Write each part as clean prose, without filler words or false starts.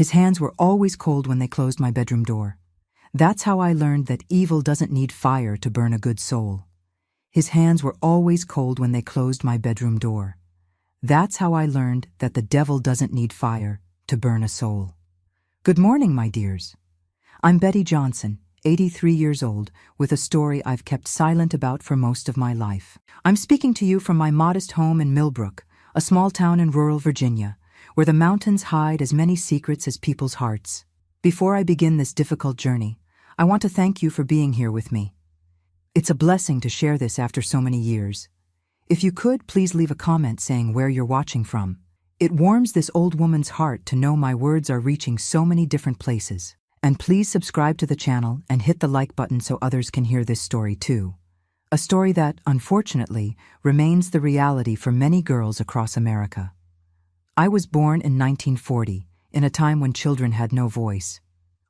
His hands were always cold when they closed my bedroom door. That's how I learned that evil doesn't need fire to burn a good soul. His hands were always cold when they closed my bedroom door. That's how I learned that the devil doesn't need fire to burn a soul. Good morning, my dears. I'm Betty Johnson, 83 years old, with a story I've kept silent about for most of my life. I'm speaking to you from my modest home in Millbrook, a small town in rural Virginia, where the mountains hide as many secrets as people's hearts. Before I begin this difficult journey, I want to thank you for being here with me. It's a blessing to share this after so many years. If you could, please leave a comment saying where you're watching from. It warms this old woman's heart to know my words are reaching so many different places. And please subscribe to the channel and hit the like button so others can hear this story too. A story that, unfortunately, remains the reality for many girls across America. I was born in 1940, in a time when children had no voice.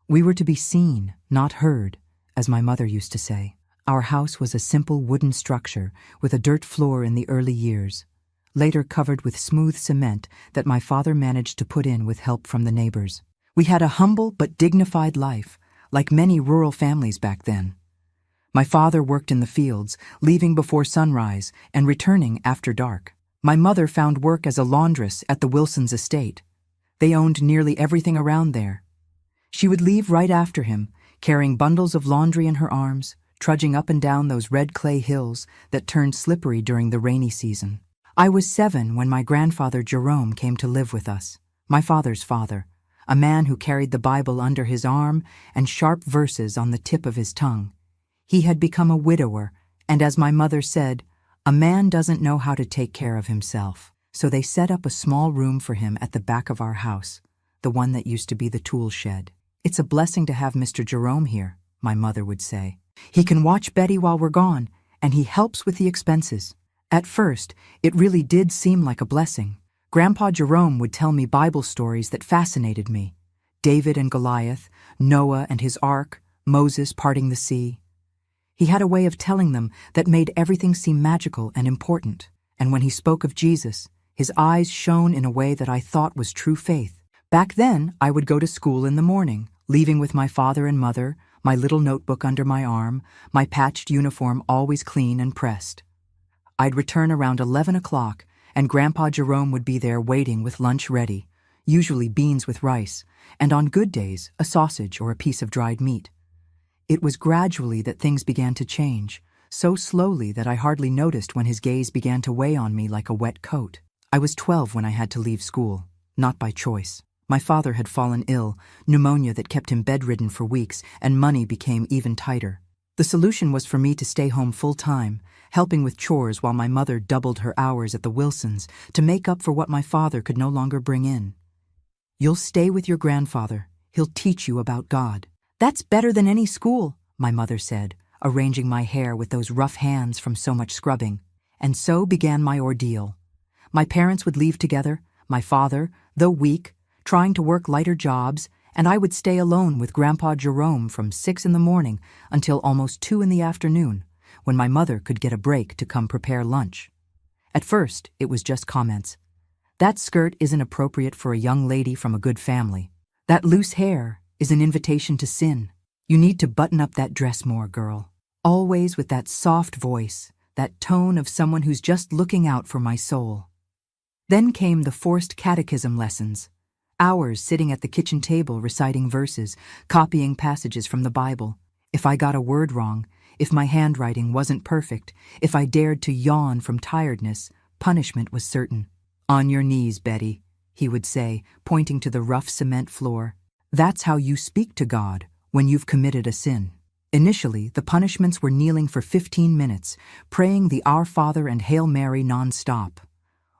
We were to be seen, not heard, as my mother used to say. Our house was a simple wooden structure with a dirt floor in the early years, later covered with smooth cement that my father managed to put in with help from the neighbors. We had a humble but dignified life, like many rural families back then. My father worked in the fields, leaving before sunrise and returning after dark. My mother found work as a laundress at the Wilsons' estate. They owned nearly everything around there. She would leave right after him, carrying bundles of laundry in her arms, trudging up and down those red clay hills that turned slippery during the rainy season. I was 7 when my grandfather Jerome came to live with us, my father's father, a man who carried the Bible under his arm and sharp verses on the tip of his tongue. He had become a widower, and as my mother said, a man doesn't know how to take care of himself. So they set up a small room for him at the back of our house, the one that used to be the tool shed. It's a blessing to have Mr. Jerome here, my mother would say. He can watch Betty while we're gone, and he helps with the expenses. At first, it really did seem like a blessing. Grandpa Jerome would tell me Bible stories that fascinated me. David and Goliath, Noah and his ark, Moses parting the sea. He had a way of telling them that made everything seem magical and important. And when he spoke of Jesus, his eyes shone in a way that I thought was true faith. Back then, I would go to school in the morning, leaving with my father and mother, my little notebook under my arm, my patched uniform always clean and pressed. I'd return around 11 o'clock, and Grandpa Jerome would be there waiting with lunch ready, usually beans with rice, and on good days, a sausage or a piece of dried meat. It was gradually that things began to change, so slowly that I hardly noticed when his gaze began to weigh on me like a wet coat. I was 12 when I had to leave school, not by choice. My father had fallen ill, pneumonia that kept him bedridden for weeks, and money became even tighter. The solution was for me to stay home full-time, helping with chores while my mother doubled her hours at the Wilsons to make up for what my father could no longer bring in. "You'll stay with your grandfather. He'll teach you about God." "That's better than any school," my mother said, arranging my hair with those rough hands from so much scrubbing. And so began my ordeal. My parents would leave together, my father, though weak, trying to work lighter jobs, and I would stay alone with Grandpa Jerome from 6 in the morning until almost 2 in the afternoon, when my mother could get a break to come prepare lunch. At first, it was just comments. "That skirt isn't appropriate for a young lady from a good family. That loose hair is an invitation to sin. You need to button up that dress more, girl." Always with that soft voice, that tone of someone who's just looking out for my soul. Then came the forced catechism lessons. Hours sitting at the kitchen table reciting verses, copying passages from the Bible. If I got a word wrong, if my handwriting wasn't perfect, if I dared to yawn from tiredness, punishment was certain. "On your knees, Betty," he would say, pointing to the rough cement floor. "That's how you speak to God when you've committed a sin." Initially, the punishments were kneeling for 15 minutes, praying the Our Father and Hail Mary non-stop.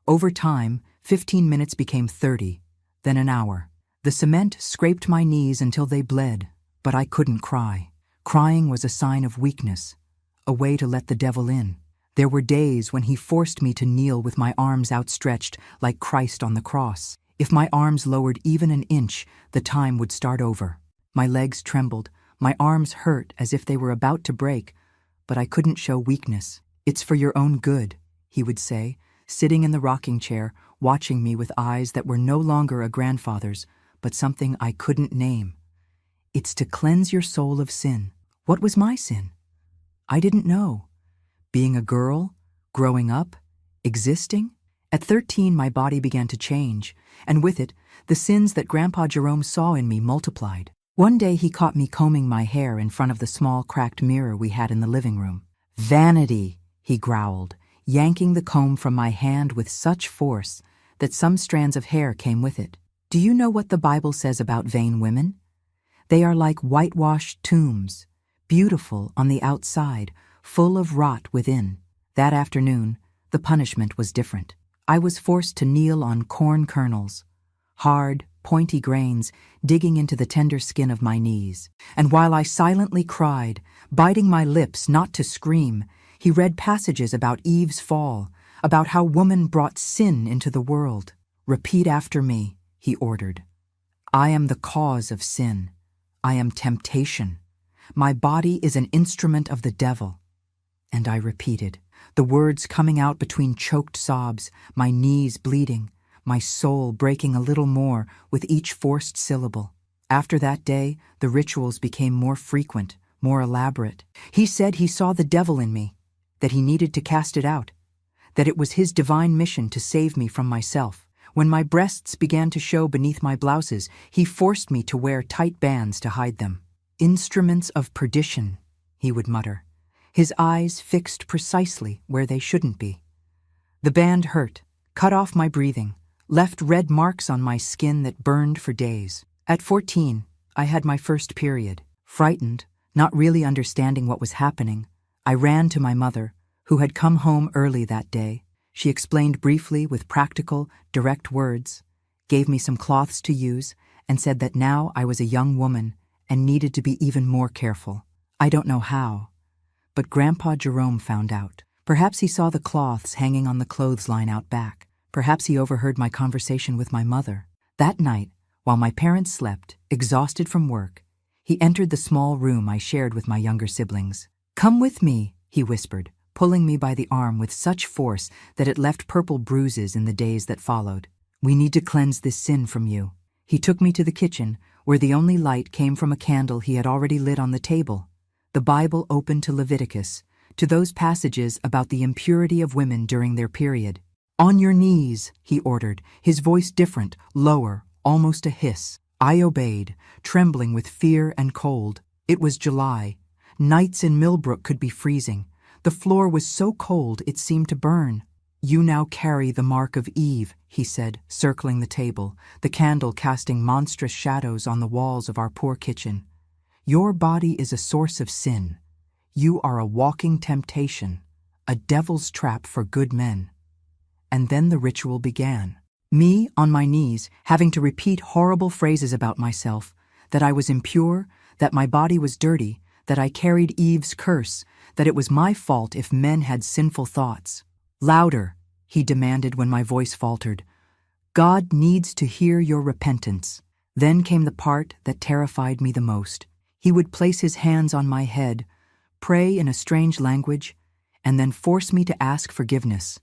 Over time, 15 minutes became 30, then an hour. The cement scraped my knees until they bled, but I couldn't cry. Crying was a sign of weakness, a way to let the devil in. There were days when he forced me to kneel with my arms outstretched like Christ on the cross. If my arms lowered even an inch, the time would start over. My legs trembled, my arms hurt as if they were about to break, but I couldn't show weakness. "It's for your own good," he would say, sitting in the rocking chair, watching me with eyes that were no longer a grandfather's, but something I couldn't name. It's to cleanse your soul of sin. What was my sin? I didn't know. Being a girl, growing up, existing? At 13, my body began to change, and with it, the sins that Grandpa Jerome saw in me multiplied. One day he caught me combing my hair in front of the small cracked mirror we had in the living room. "Vanity," he growled, yanking the comb from my hand with such force that some strands of hair came with it. "Do you know what the Bible says about vain women? They are like whitewashed tombs, beautiful on the outside, full of rot within." That afternoon, the punishment was different. I was forced to kneel on corn kernels, hard, pointy grains digging into the tender skin of my knees. And while I silently cried, biting my lips not to scream, he read passages about Eve's fall, about how woman brought sin into the world. "Repeat after me," he ordered. "I am the cause of sin. I am temptation. My body is an instrument of the devil." And I repeated, the words coming out between choked sobs, my knees bleeding, my soul breaking a little more with each forced syllable. After that day, the rituals became more frequent, more elaborate. He said he saw the devil in me, that he needed to cast it out, that it was his divine mission to save me from myself. When my breasts began to show beneath my blouses, he forced me to wear tight bands to hide them. "Instruments of perdition," he would mutter, his eyes fixed precisely where they shouldn't be. The band hurt, cut off my breathing, left red marks on my skin that burned for days. At 14, I had my first period. Frightened, not really understanding what was happening, I ran to my mother, who had come home early that day. She explained briefly with practical, direct words, gave me some cloths to use, and said that now I was a young woman and needed to be even more careful. I don't know how, but Grandpa Jerome found out. Perhaps he saw the cloths hanging on the clothesline out back. Perhaps he overheard my conversation with my mother. That night, while my parents slept, exhausted from work, he entered the small room I shared with my younger siblings. "Come with me," he whispered, pulling me by the arm with such force that it left purple bruises in the days that followed. "We need to cleanse this sin from you." He took me to the kitchen, where the only light came from a candle he had already lit on the table. The Bible opened to Leviticus, to those passages about the impurity of women during their period. "On your knees," he ordered, his voice different, lower, almost a hiss. I obeyed, trembling with fear and cold. It was July. Nights in Millbrook could be freezing. The floor was so cold it seemed to burn. "You now carry the mark of Eve," he said, circling the table, the candle casting monstrous shadows on the walls of our poor kitchen. "Your body is a source of sin. You are a walking temptation, a devil's trap for good men." And then the ritual began. Me, on my knees, having to repeat horrible phrases about myself, that I was impure, that my body was dirty, that I carried Eve's curse, that it was my fault if men had sinful thoughts. "Louder," he demanded when my voice faltered. "God needs to hear your repentance." Then came the part that terrified me the most. He would place his hands on my head, pray in a strange language, and then force me to ask forgiveness.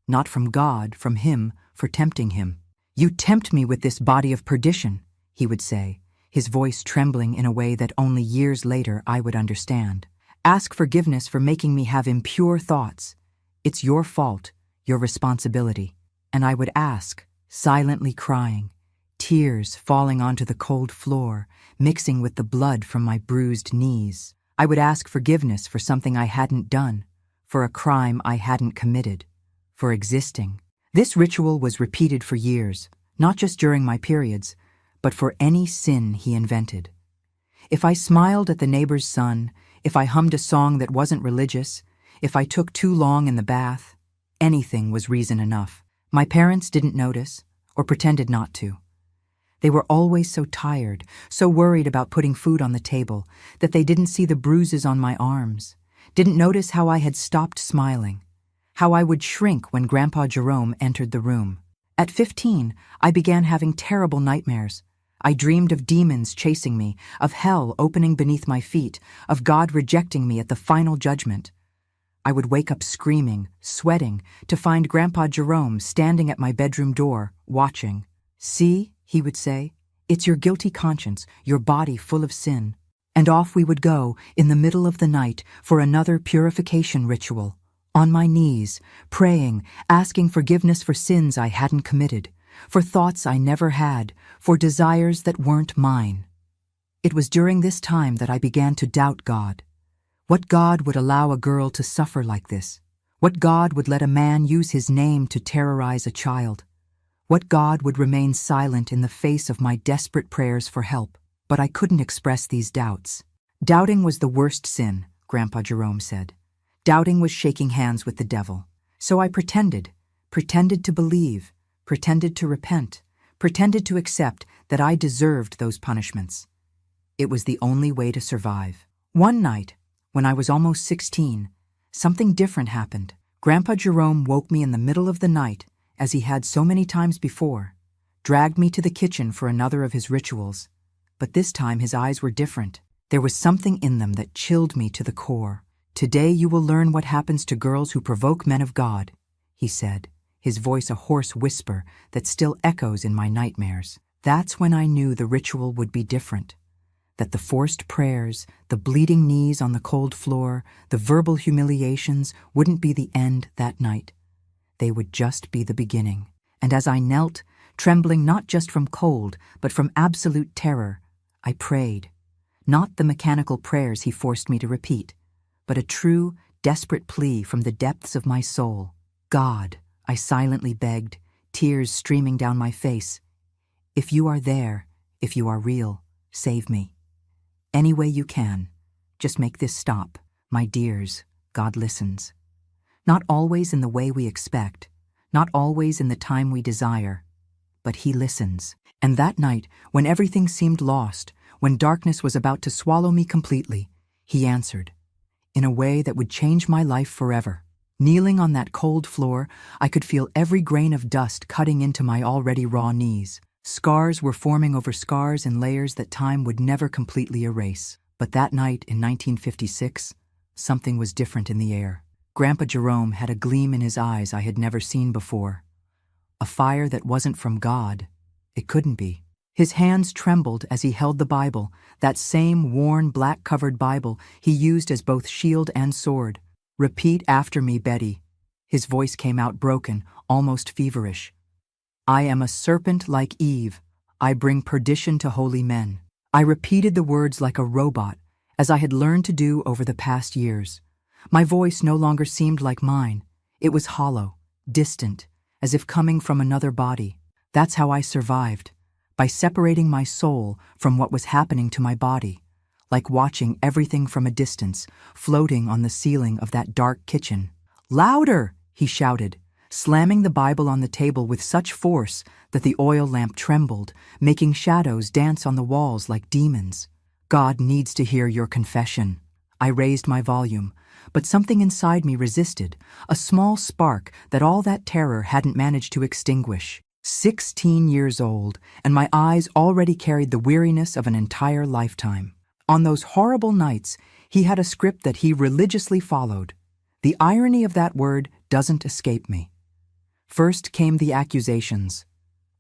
Not from God, from him, for tempting him. "You tempt me with this body of perdition," he would say, his voice trembling in a way that only years later I would understand. "Ask forgiveness for making me have impure thoughts. It's your fault, your responsibility." And I would ask, silently crying, tears falling onto the cold floor, mixing with the blood from my bruised knees. I would ask forgiveness for something I hadn't done, for a crime I hadn't committed, for existing. This ritual was repeated for years, not just during my periods, but for any sin he invented. If I smiled at the neighbor's son, if I hummed a song that wasn't religious, if I took too long in the bath, anything was reason enough. My parents didn't notice, or pretended not to. They were always so tired, so worried about putting food on the table, that they didn't see the bruises on my arms, didn't notice how I had stopped smiling, how I would shrink when Grandpa Jerome entered the room. At 15, I began having terrible nightmares. I dreamed of demons chasing me, of hell opening beneath my feet, of God rejecting me at the final judgment. I would wake up screaming, sweating, to find Grandpa Jerome standing at my bedroom door, watching. "See," he would say, It's your guilty conscience, your body full of sin. And off we would go, in the middle of the night, for another purification ritual. On my knees, praying, asking forgiveness for sins I hadn't committed, for thoughts I never had, for desires that weren't mine. It was during this time that I began to doubt God. What God would allow a girl to suffer like this? What God would let a man use his name to terrorize a child? What God would remain silent in the face of my desperate prayers for help? But I couldn't express these doubts. Doubting was the worst sin, Grandpa Jerome said. Doubting was shaking hands with the devil. So I pretended to believe, pretended to repent, pretended to accept that I deserved those punishments. It was the only way to survive. One night, when I was almost 16, something different happened. Grandpa Jerome woke me in the middle of the night, as he had so many times before, dragged me to the kitchen for another of his rituals. But this time his eyes were different. There was something in them that chilled me to the core. "Today you will learn what happens to girls who provoke men of God," he said, his voice a hoarse whisper that still echoes in my nightmares. That's when I knew the ritual would be different. That the forced prayers, the bleeding knees on the cold floor, the verbal humiliations wouldn't be the end that night. They would just be the beginning. And as I knelt, trembling not just from cold, but from absolute terror, I prayed. Not the mechanical prayers he forced me to repeat, but a true, desperate plea from the depths of my soul. "God," I silently begged, tears streaming down my face, "if you are there, if you are real, save me. Any way you can, just make this stop. My dears, God listens. Not always in the way we expect, not always in the time we desire, but He listens." And that night, when everything seemed lost, when darkness was about to swallow me completely, He answered, in a way that would change my life forever. Kneeling on that cold floor, I could feel every grain of dust cutting into my already raw knees. Scars were forming over scars in layers that time would never completely erase. But that night in 1956, something was different in the air. Grandpa Jerome had a gleam in his eyes I had never seen before. A fire that wasn't from God. It couldn't be. His hands trembled as he held the Bible, that same worn, black-covered Bible he used as both shield and sword. "Repeat after me, Betty." His voice came out broken, almost feverish. "I am a serpent like Eve. I bring perdition to holy men." I repeated the words like a robot, as I had learned to do over the past years. My voice no longer seemed like mine. It was hollow, distant, as if coming from another body. That's how I survived, by separating my soul from what was happening to my body, like watching everything from a distance, floating on the ceiling of that dark kitchen. "Louder!" he shouted, slamming the Bible on the table with such force that the oil lamp trembled, making shadows dance on the walls like demons. "God needs to hear your confession." I raised my volume, but something inside me resisted, a small spark that all that terror hadn't managed to extinguish. 16 years old, and my eyes already carried the weariness of an entire lifetime. On those horrible nights, he had a script that he religiously followed. The irony of that word doesn't escape me. First came the accusations.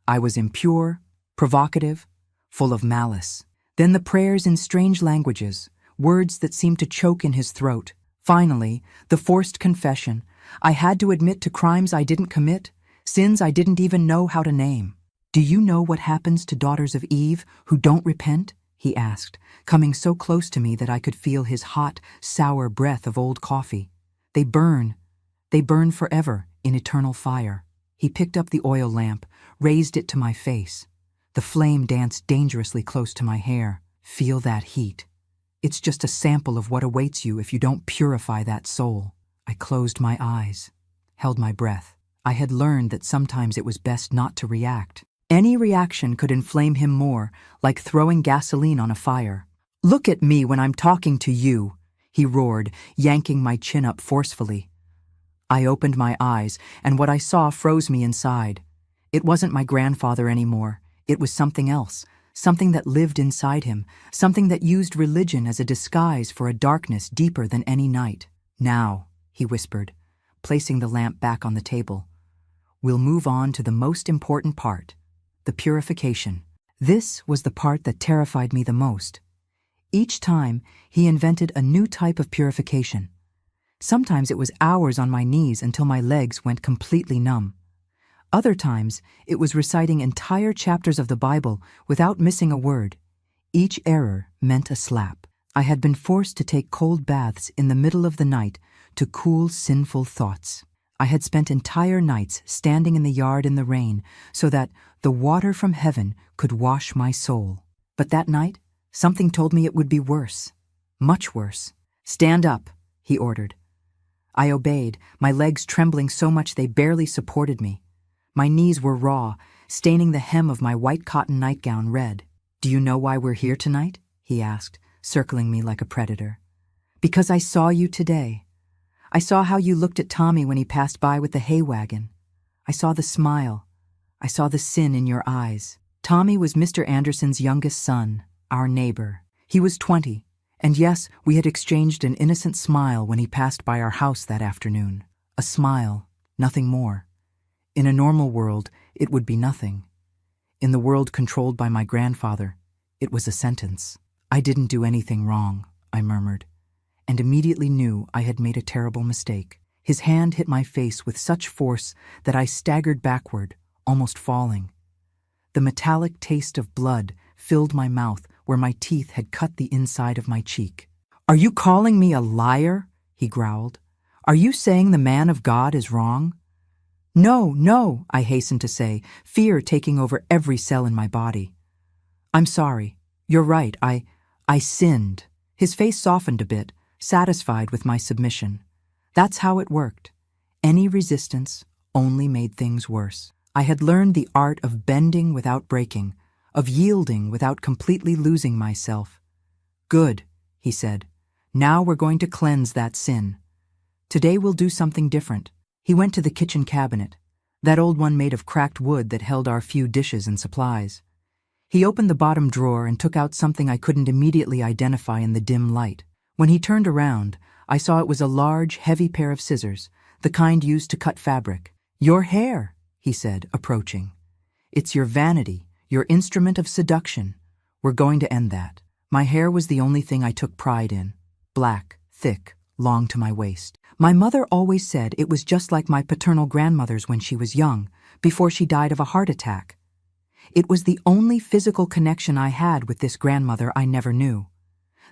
I was impure, provocative, full of malice. Then the prayers in strange languages, words that seemed to choke in his throat. Finally, the forced confession. I had to admit to crimes I didn't commit, sins I didn't even know how to name. "Do you know what happens to daughters of Eve who don't repent?" he asked, coming so close to me that I could feel his hot, sour breath of old coffee. They burn forever in eternal fire." He picked up the oil lamp, raised it to my face. The flame danced dangerously close to my hair. "Feel that heat. It's just a sample of what awaits you if you don't purify that soul." I closed my eyes, held my breath. I had learned that sometimes it was best not to react. Any reaction could inflame him more, like throwing gasoline on a fire. "Look at me when I'm talking to you," he roared, yanking my chin up forcefully. I opened my eyes, and what I saw froze me inside. It wasn't my grandfather anymore. It was something else, something that lived inside him, something that used religion as a disguise for a darkness deeper than any night. "Now," he whispered, placing the lamp back on the table, "we'll move on to the most important part, the purification." This was the part that terrified me the most. Each time, he invented a new type of purification. Sometimes it was hours on my knees until my legs went completely numb. Other times, it was reciting entire chapters of the Bible without missing a word. Each error meant a slap. I had been forced to take cold baths in the middle of the night to cool sinful thoughts. I had spent entire nights standing in the yard in the rain so that the water from heaven could wash my soul. But that night, something told me it would be worse. Much worse. "Stand up," he ordered. I obeyed, my legs trembling so much they barely supported me. My knees were raw, staining the hem of my white cotton nightgown red. "Do you know why we're here tonight?" he asked, circling me like a predator. "Because I saw you today. I saw how you looked at Tommy when he passed by with the hay wagon. I saw the smile. I saw the sin in your eyes." Tommy was Mr. Anderson's youngest son, our neighbor. He was 20, and yes, we had exchanged an innocent smile when he passed by our house that afternoon. A smile, nothing more. In a normal world, it would be nothing. In the world controlled by my grandfather, it was a sentence. "I didn't do anything wrong," I murmured, and immediately knew I had made a terrible mistake. His hand hit my face with such force that I staggered backward, almost falling. The metallic taste of blood filled my mouth where my teeth had cut the inside of my cheek. "Are you calling me a liar?" he growled. "Are you saying the man of God is wrong?" "No, no," I hastened to say, fear taking over every cell in my body. "I'm sorry. You're right. I sinned." His face softened a bit, satisfied with my submission. That's how it worked. Any resistance only made things worse. I had learned the art of bending without breaking, of yielding without completely losing myself. "Good," he said. "Now we're going to cleanse that sin. Today we'll do something different." He went to the kitchen cabinet, that old one made of cracked wood that held our few dishes and supplies. He opened the bottom drawer and took out something I couldn't immediately identify in the dim light. When he turned around, I saw it was a large, heavy pair of scissors, the kind used to cut fabric. "Your hair," he said, approaching. "It's your vanity, your instrument of seduction. We're going to end that." My hair was the only thing I took pride in. Black, thick, long to my waist. My mother always said it was just like my paternal grandmother's when she was young, before she died of a heart attack. It was the only physical connection I had with this grandmother I never knew.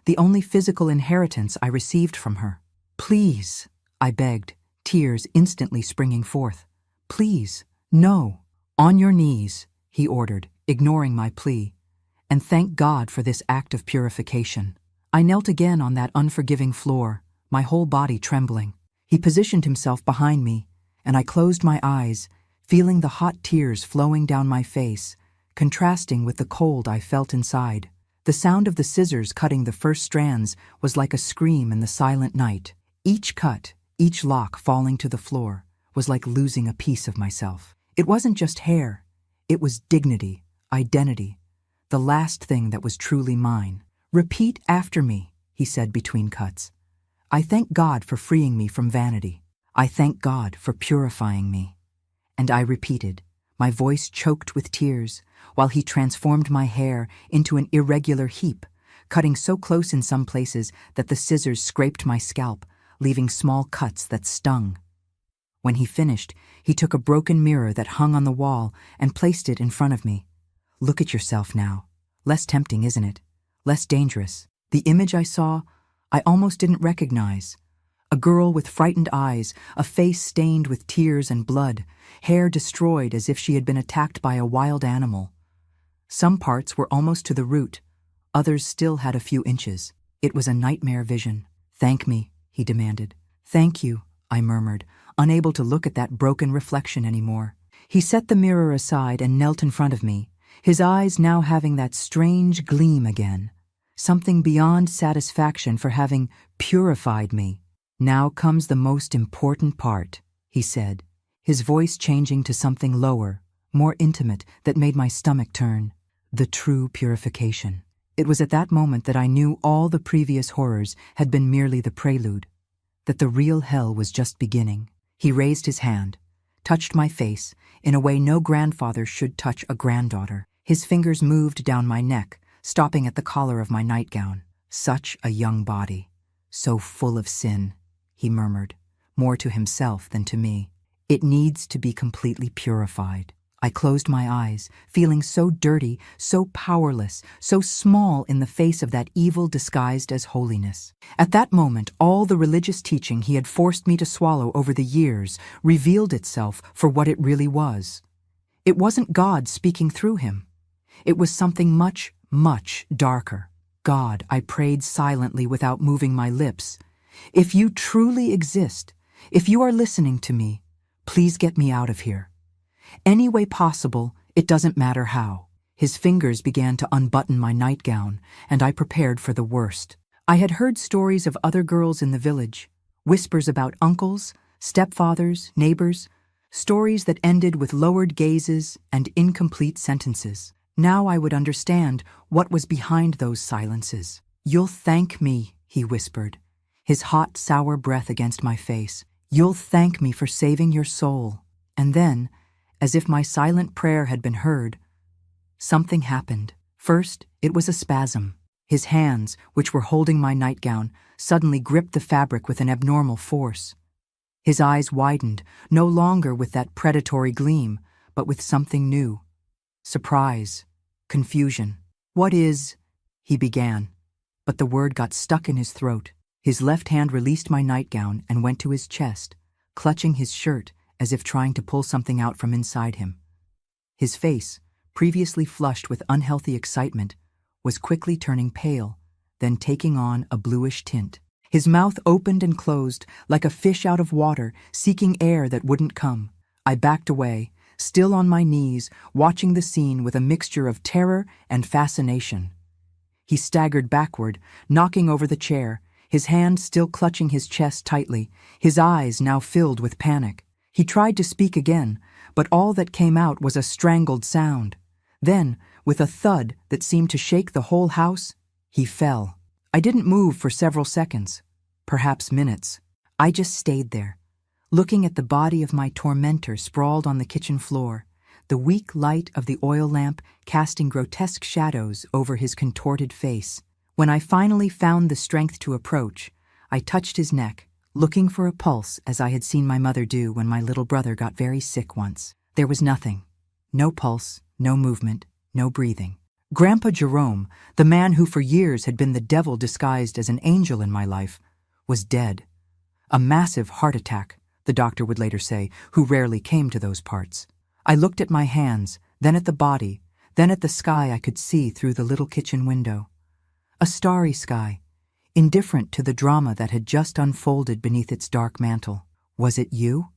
The only physical inheritance I received from her. "Please," I begged, tears instantly springing forth. "Please, no." "On your knees," he ordered, ignoring my plea. "And thank God for this act of purification." I knelt again on that unforgiving floor, my whole body trembling. He positioned himself behind me, and I closed my eyes, feeling the hot tears flowing down my face, contrasting with the cold I felt inside. The sound of the scissors cutting the first strands was like a scream in the silent night. Each cut, each lock falling to the floor, was like losing a piece of myself. It wasn't just hair. It was dignity, identity, the last thing that was truly mine. "Repeat after me," he said between cuts. "I thank God for freeing me from vanity. I thank God for purifying me." And I repeated, my voice choked with tears, while he transformed my hair into an irregular heap, cutting so close in some places that the scissors scraped my scalp, leaving small cuts that stung. When he finished, he took a broken mirror that hung on the wall and placed it in front of me. "Look at yourself now. Less tempting, isn't it? Less dangerous." The image I saw, I almost didn't recognize. A girl with frightened eyes, a face stained with tears and blood, hair destroyed as if she had been attacked by a wild animal. Some parts were almost to the root, others still had a few inches. It was a nightmare vision. "Thank me," he demanded. "Thank you," I murmured, unable to look at that broken reflection anymore. He set the mirror aside and knelt in front of me, his eyes now having that strange gleam again. Something beyond satisfaction for having purified me. "Now comes the most important part," he said, his voice changing to something lower, more intimate, that made my stomach turn. "The true purification." It was at that moment that I knew all the previous horrors had been merely the prelude, that the real hell was just beginning. He raised his hand, touched my face in a way no grandfather should touch a granddaughter. His fingers moved down my neck, stopping at the collar of my nightgown. Such a young body, so full of sin, he murmured, more to himself than to me. It needs to be completely purified. I closed my eyes, feeling so dirty, so powerless, so small in the face of that evil disguised as holiness. At that moment, all the religious teaching he had forced me to swallow over the years revealed itself for what it really was. It wasn't God speaking through him. It was something much, much darker. God, I prayed silently without moving my lips. If you truly exist, if you are listening to me, please get me out of here. Any way possible, it doesn't matter how. His fingers began to unbutton my nightgown, and I prepared for the worst. I had heard stories of other girls in the village, whispers about uncles, stepfathers, neighbors, stories that ended with lowered gazes and incomplete sentences. Now I would understand what was behind those silences. "You'll thank me," he whispered, his hot, sour breath against my face. "You'll thank me for saving your soul." And then, as if my silent prayer had been heard, something happened. First, it was a spasm. His hands, which were holding my nightgown, suddenly gripped the fabric with an abnormal force. His eyes widened, no longer with that predatory gleam, but with something new. Surprise, confusion. "What is—" he began, but the word got stuck in his throat. His left hand released my nightgown and went to his chest, clutching his shirt as if trying to pull something out from inside him. His face, previously flushed with unhealthy excitement, was quickly turning pale, then taking on a bluish tint. His mouth opened and closed like a fish out of water, seeking air that wouldn't come. I backed away, still on my knees, watching the scene with a mixture of terror and fascination. He staggered backward, knocking over the chair, his hand still clutching his chest tightly, his eyes now filled with panic. He tried to speak again, but all that came out was a strangled sound. Then, with a thud that seemed to shake the whole house, he fell. I didn't move for several seconds, perhaps minutes. I just stayed there, looking at the body of my tormentor sprawled on the kitchen floor, the weak light of the oil lamp casting grotesque shadows over his contorted face. When I finally found the strength to approach, I touched his neck, looking for a pulse as I had seen my mother do when my little brother got very sick once. There was nothing. No pulse, no movement, no breathing. Grandpa Jerome, the man who for years had been the devil disguised as an angel in my life, was dead. A massive heart attack, the doctor would later say, who rarely came to those parts. I looked at my hands, then at the body, then at the sky I could see through the little kitchen window. A starry sky, indifferent to the drama that had just unfolded beneath its dark mantle. "Was it you?"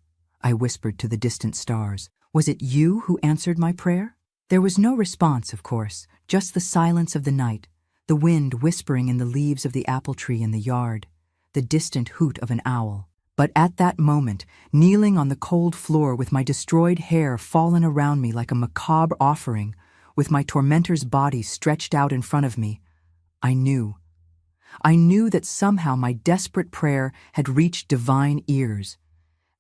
I whispered to the distant stars. "Was it you who answered my prayer?" There was no response, of course, just the silence of the night, the wind whispering in the leaves of the apple tree in the yard, the distant hoot of an owl. But at that moment, kneeling on the cold floor with my destroyed hair fallen around me like a macabre offering, with my tormentor's body stretched out in front of me, I knew that somehow my desperate prayer had reached divine ears,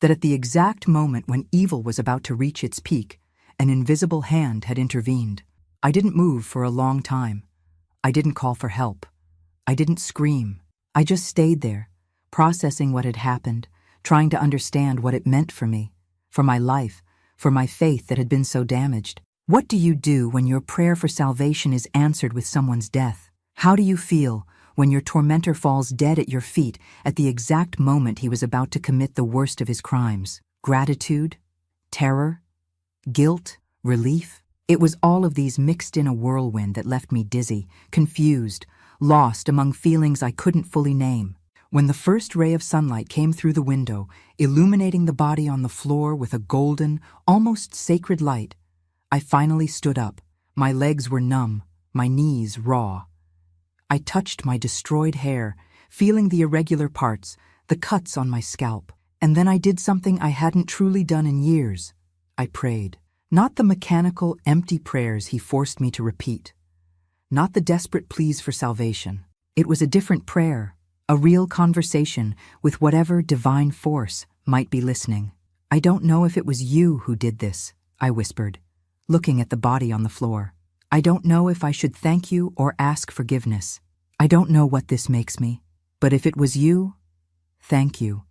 that at the exact moment when evil was about to reach its peak, an invisible hand had intervened. I didn't move for a long time. I didn't call for help. I didn't scream. I just stayed there, processing what had happened, trying to understand what it meant for me, for my life, for my faith that had been so damaged. What do you do when your prayer for salvation is answered with someone's death? How do you feel when your tormentor falls dead at your feet at the exact moment he was about to commit the worst of his crimes? Gratitude? Terror? Guilt? Relief? It was all of these mixed in a whirlwind that left me dizzy, confused, lost among feelings I couldn't fully name. When the first ray of sunlight came through the window, illuminating the body on the floor with a golden, almost sacred light, I finally stood up. My legs were numb, my knees raw. I touched my destroyed hair, feeling the irregular parts, the cuts on my scalp. And then I did something I hadn't truly done in years. I prayed. Not the mechanical, empty prayers he forced me to repeat. Not the desperate pleas for salvation. It was a different prayer, a real conversation with whatever divine force might be listening. "I don't know if it was you who did this," I whispered, looking at the body on the floor. I don't know if I should thank you or ask forgiveness. I don't know what this makes me, but if it was you, thank you.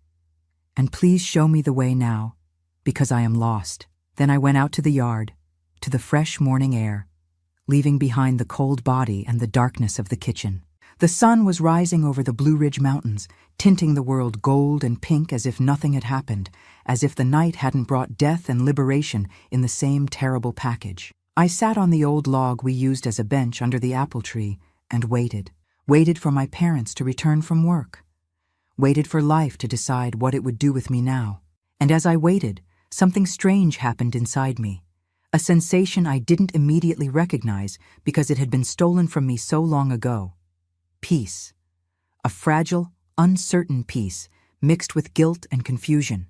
And please show me the way now, because I am lost." Then I went out to the yard, to the fresh morning air, leaving behind the cold body and the darkness of the kitchen. The sun was rising over the Blue Ridge Mountains, tinting the world gold and pink as if nothing had happened, as if the night hadn't brought death and liberation in the same terrible package. I sat on the old log we used as a bench under the apple tree and waited for my parents to return from work, waited for life to decide what it would do with me now. And as I waited, something strange happened inside me, a sensation I didn't immediately recognize because it had been stolen from me so long ago. Peace. A fragile, uncertain peace, mixed with guilt and confusion,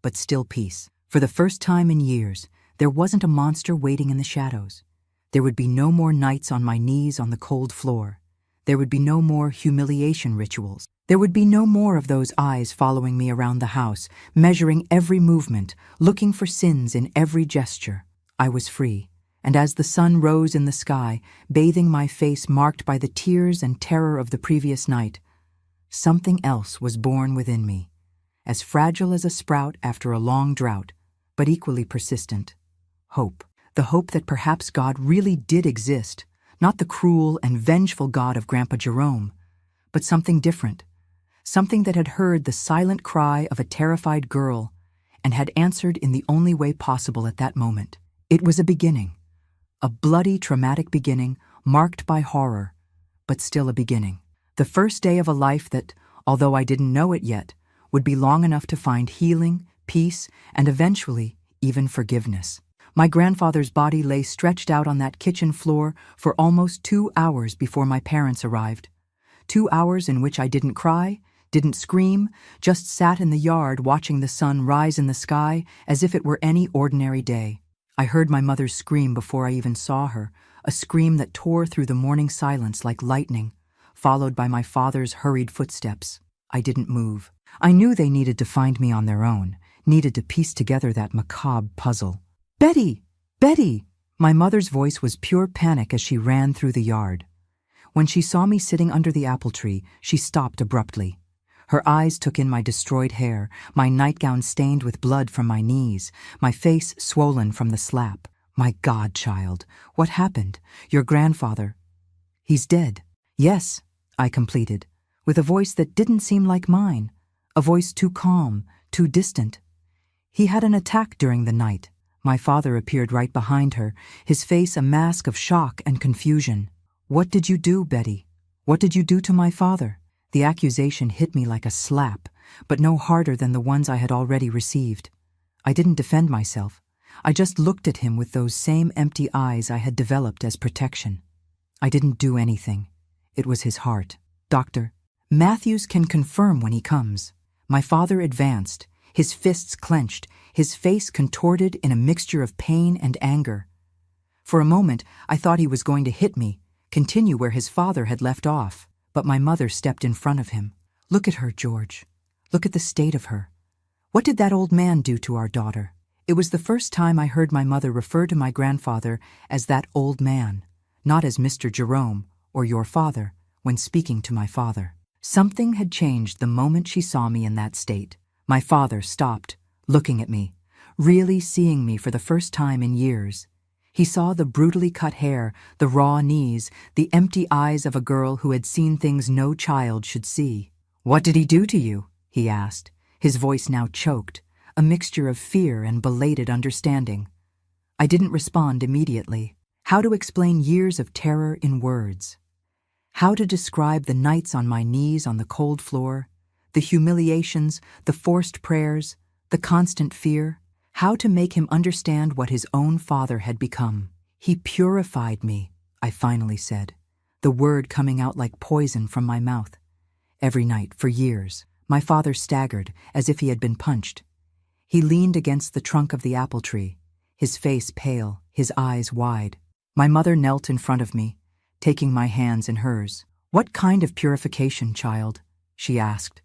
but still peace. For the first time in years, there wasn't a monster waiting in the shadows. There would be no more nights on my knees on the cold floor. There would be no more humiliation rituals. There would be no more of those eyes following me around the house, measuring every movement, looking for sins in every gesture. I was free, and as the sun rose in the sky, bathing my face marked by the tears and terror of the previous night, something else was born within me, as fragile as a sprout after a long drought, but equally persistent. Hope. The hope that perhaps God really did exist, not the cruel and vengeful God of Grandpa Jerome, but something different, something that had heard the silent cry of a terrified girl and had answered in the only way possible at that moment. It was a beginning, a bloody, traumatic beginning marked by horror, but still a beginning. The first day of a life that, although I didn't know it yet, would be long enough to find healing, peace, and eventually even forgiveness. My grandfather's body lay stretched out on that kitchen floor for almost 2 hours before my parents arrived. 2 hours in which I didn't cry, didn't scream, just sat in the yard watching the sun rise in the sky as if it were any ordinary day. I heard my mother's scream before I even saw her, a scream that tore through the morning silence like lightning, followed by my father's hurried footsteps. I didn't move. I knew they needed to find me on their own, needed to piece together that macabre puzzle. "Betty! Betty!" My mother's voice was pure panic as she ran through the yard. When she saw me sitting under the apple tree, she stopped abruptly. Her eyes took in my destroyed hair, my nightgown stained with blood from my knees, my face swollen from the slap. "My God, child, what happened? Your grandfather—" "He's dead." "Yes," I completed, with a voice that didn't seem like mine, a voice too calm, too distant. "He had an attack during the night." My father appeared right behind her, his face a mask of shock and confusion. "What did you do, Betty? What did you do to my father?" The accusation hit me like a slap, but no harder than the ones I had already received. I didn't defend myself. I just looked at him with those same empty eyes I had developed as protection. I didn't do anything. It was his heart. "Doctor, Matthews can confirm when he comes." My father advanced, his fists clenched, his face contorted in a mixture of pain and anger. For a moment, I thought he was going to hit me, continue where his father had left off. But my mother stepped in front of him. "Look at her, George. Look at the state of her. What did that old man do to our daughter?" It was the first time I heard my mother refer to my grandfather as that old man, not as Mr. Jerome or your father, when speaking to my father. Something had changed the moment she saw me in that state. My father stopped, looking at me, really seeing me for the first time in years. He saw the brutally cut hair, the raw knees, the empty eyes of a girl who had seen things no child should see. "What did he do to you?" he asked, his voice now choked, a mixture of fear and belated understanding. I didn't respond immediately. How to explain years of terror in words? How to describe the nights on my knees on the cold floor, the humiliations, the forced prayers, the constant fear? How to make him understand what his own father had become? "He purified me," I finally said, the word coming out like poison from my mouth. Every night, for years, my father staggered as if he had been punched. He leaned against the trunk of the apple tree, his face pale, his eyes wide. My mother knelt in front of me, taking my hands in hers. "What kind of purification, child?" she asked,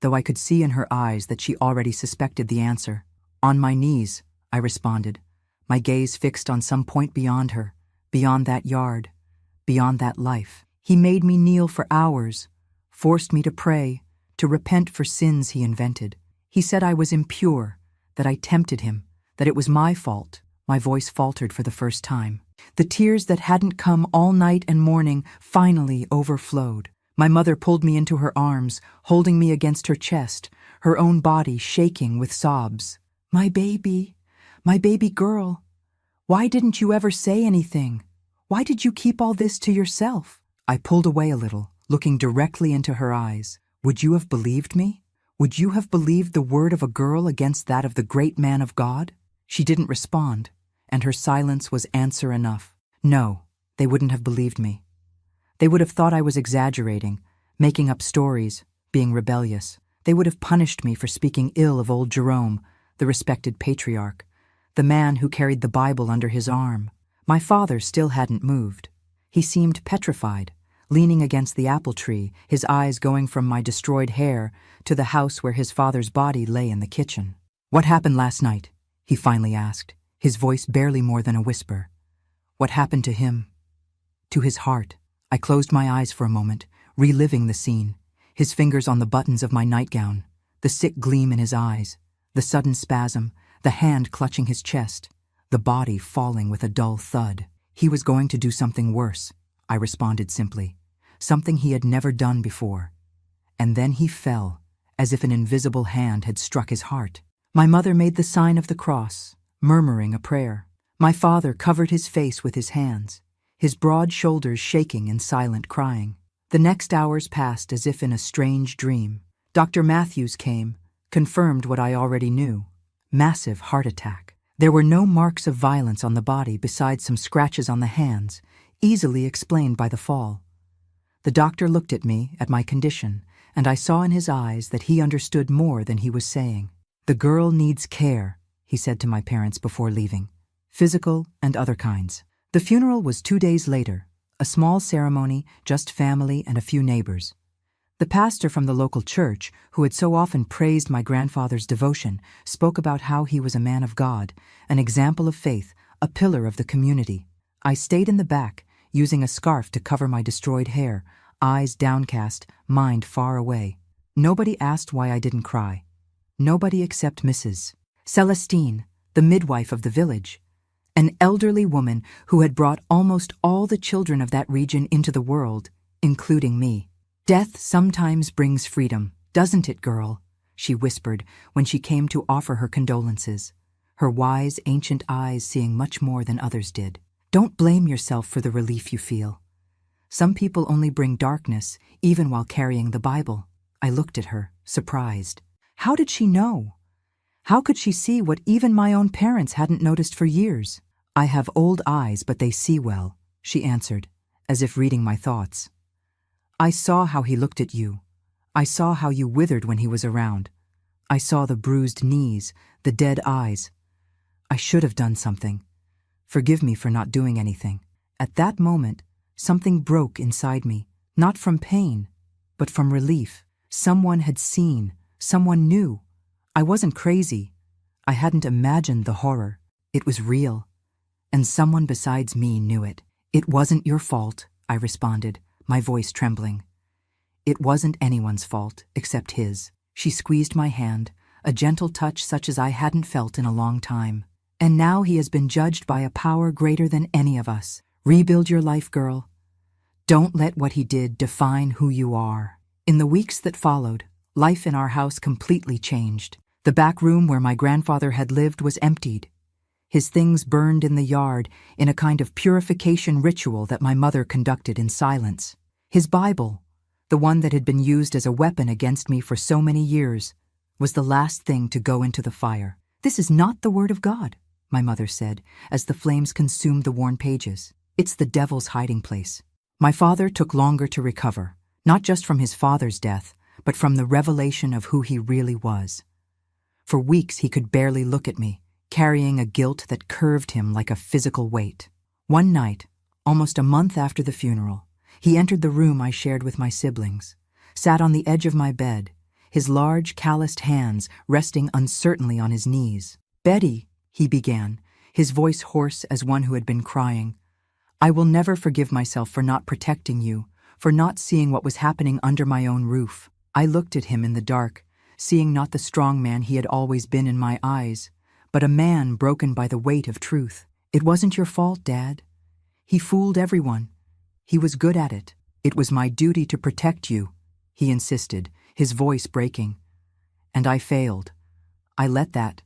though I could see in her eyes that she already suspected the answer. "On my knees," I responded, my gaze fixed on some point beyond her, beyond that yard, beyond that life. He made me kneel for hours, forced me to pray, to repent for sins he invented. He said I was impure, that I tempted him, that it was my fault. My voice faltered for the first time. The tears that hadn't come all night and morning finally overflowed. My mother pulled me into her arms, holding me against her chest, her own body shaking with sobs. My baby girl. Why didn't you ever say anything? Why did you keep all this to yourself? I pulled away a little, looking directly into her eyes. Would you have believed me? Would you have believed the word of a girl against that of the great man of God? She didn't respond, and her silence was answer enough. No, they wouldn't have believed me. They would have thought I was exaggerating, making up stories, being rebellious. They would have punished me for speaking ill of old Jerome, the respected patriarch, the man who carried the Bible under his arm. My father still hadn't moved. He seemed petrified, leaning against the apple tree, his eyes going from my destroyed hair to the house where his father's body lay in the kitchen. "What happened last night?" he finally asked, his voice barely more than a whisper. What happened to him? To his heart. I closed my eyes for a moment, reliving the scene, his fingers on the buttons of my nightgown, the sick gleam in his eyes, the sudden spasm, the hand clutching his chest, the body falling with a dull thud. He was going to do something worse, I responded simply, something he had never done before. And then he fell, as if an invisible hand had struck his heart. My mother made the sign of the cross, murmuring a prayer. My father covered his face with his hands, his broad shoulders shaking in silent crying. The next hours passed as if in a strange dream. Dr. Matthews came, confirmed what I already knew. Massive heart attack. There were no marks of violence on the body besides some scratches on the hands, easily explained by the fall. The doctor looked at me, at my condition, and I saw in his eyes that he understood more than he was saying. "The girl needs care," he said to my parents before leaving. Physical and other kinds. The funeral was 2 days later, a small ceremony, just family and a few neighbors. The pastor from the local church, who had so often praised my grandfather's devotion, spoke about how he was a man of God, an example of faith, a pillar of the community. I stayed in the back, using a scarf to cover my destroyed hair, eyes downcast, mind far away. Nobody asked why I didn't cry. Nobody except Mrs. Celestine, the midwife of the village, an elderly woman who had brought almost all the children of that region into the world, including me. "Death sometimes brings freedom, doesn't it, girl?" she whispered when she came to offer her condolences, her wise, ancient eyes seeing much more than others did. "Don't blame yourself for the relief you feel. Some people only bring darkness, even while carrying the Bible." I looked at her, surprised. How did she know? How could she see what even my own parents hadn't noticed for years? "I have old eyes, but they see well," she answered, as if reading my thoughts. "I saw how he looked at you. I saw how you withered when he was around. I saw the bruised knees, the dead eyes. I should have done something. Forgive me for not doing anything." At that moment, something broke inside me, not from pain, but from relief. Someone had seen, someone knew. I wasn't crazy. I hadn't imagined the horror. It was real. And someone besides me knew it. "It wasn't your fault," I responded, my voice trembling. "It wasn't anyone's fault, except his." She squeezed my hand, a gentle touch such as I hadn't felt in a long time. "And now he has been judged by a power greater than any of us. Rebuild your life, girl. Don't let what he did define who you are." In the weeks that followed, life in our house completely changed. The back room where my grandfather had lived was emptied. His things burned in the yard in a kind of purification ritual that my mother conducted in silence. His Bible, the one that had been used as a weapon against me for so many years, was the last thing to go into the fire. "This is not the word of God," my mother said, as the flames consumed the worn pages. "It's the devil's hiding place." My father took longer to recover, not just from his father's death, but from the revelation of who he really was. For weeks he could barely look at me, carrying a guilt that curved him like a physical weight. One night, almost a month after the funeral, he entered the room I shared with my siblings, sat on the edge of my bed, his large, calloused hands resting uncertainly on his knees. "Betty," he began, his voice hoarse as one who had been crying, I will never forgive myself for not protecting you, for not seeing what was happening under my own roof. I looked at him in the dark, seeing not the strong man he had always been in my eyes, but a man broken by the weight of truth. It wasn't your fault, Dad. He fooled everyone. He was good at it. It was my duty to protect you, he insisted, his voice breaking. And I failed. I let that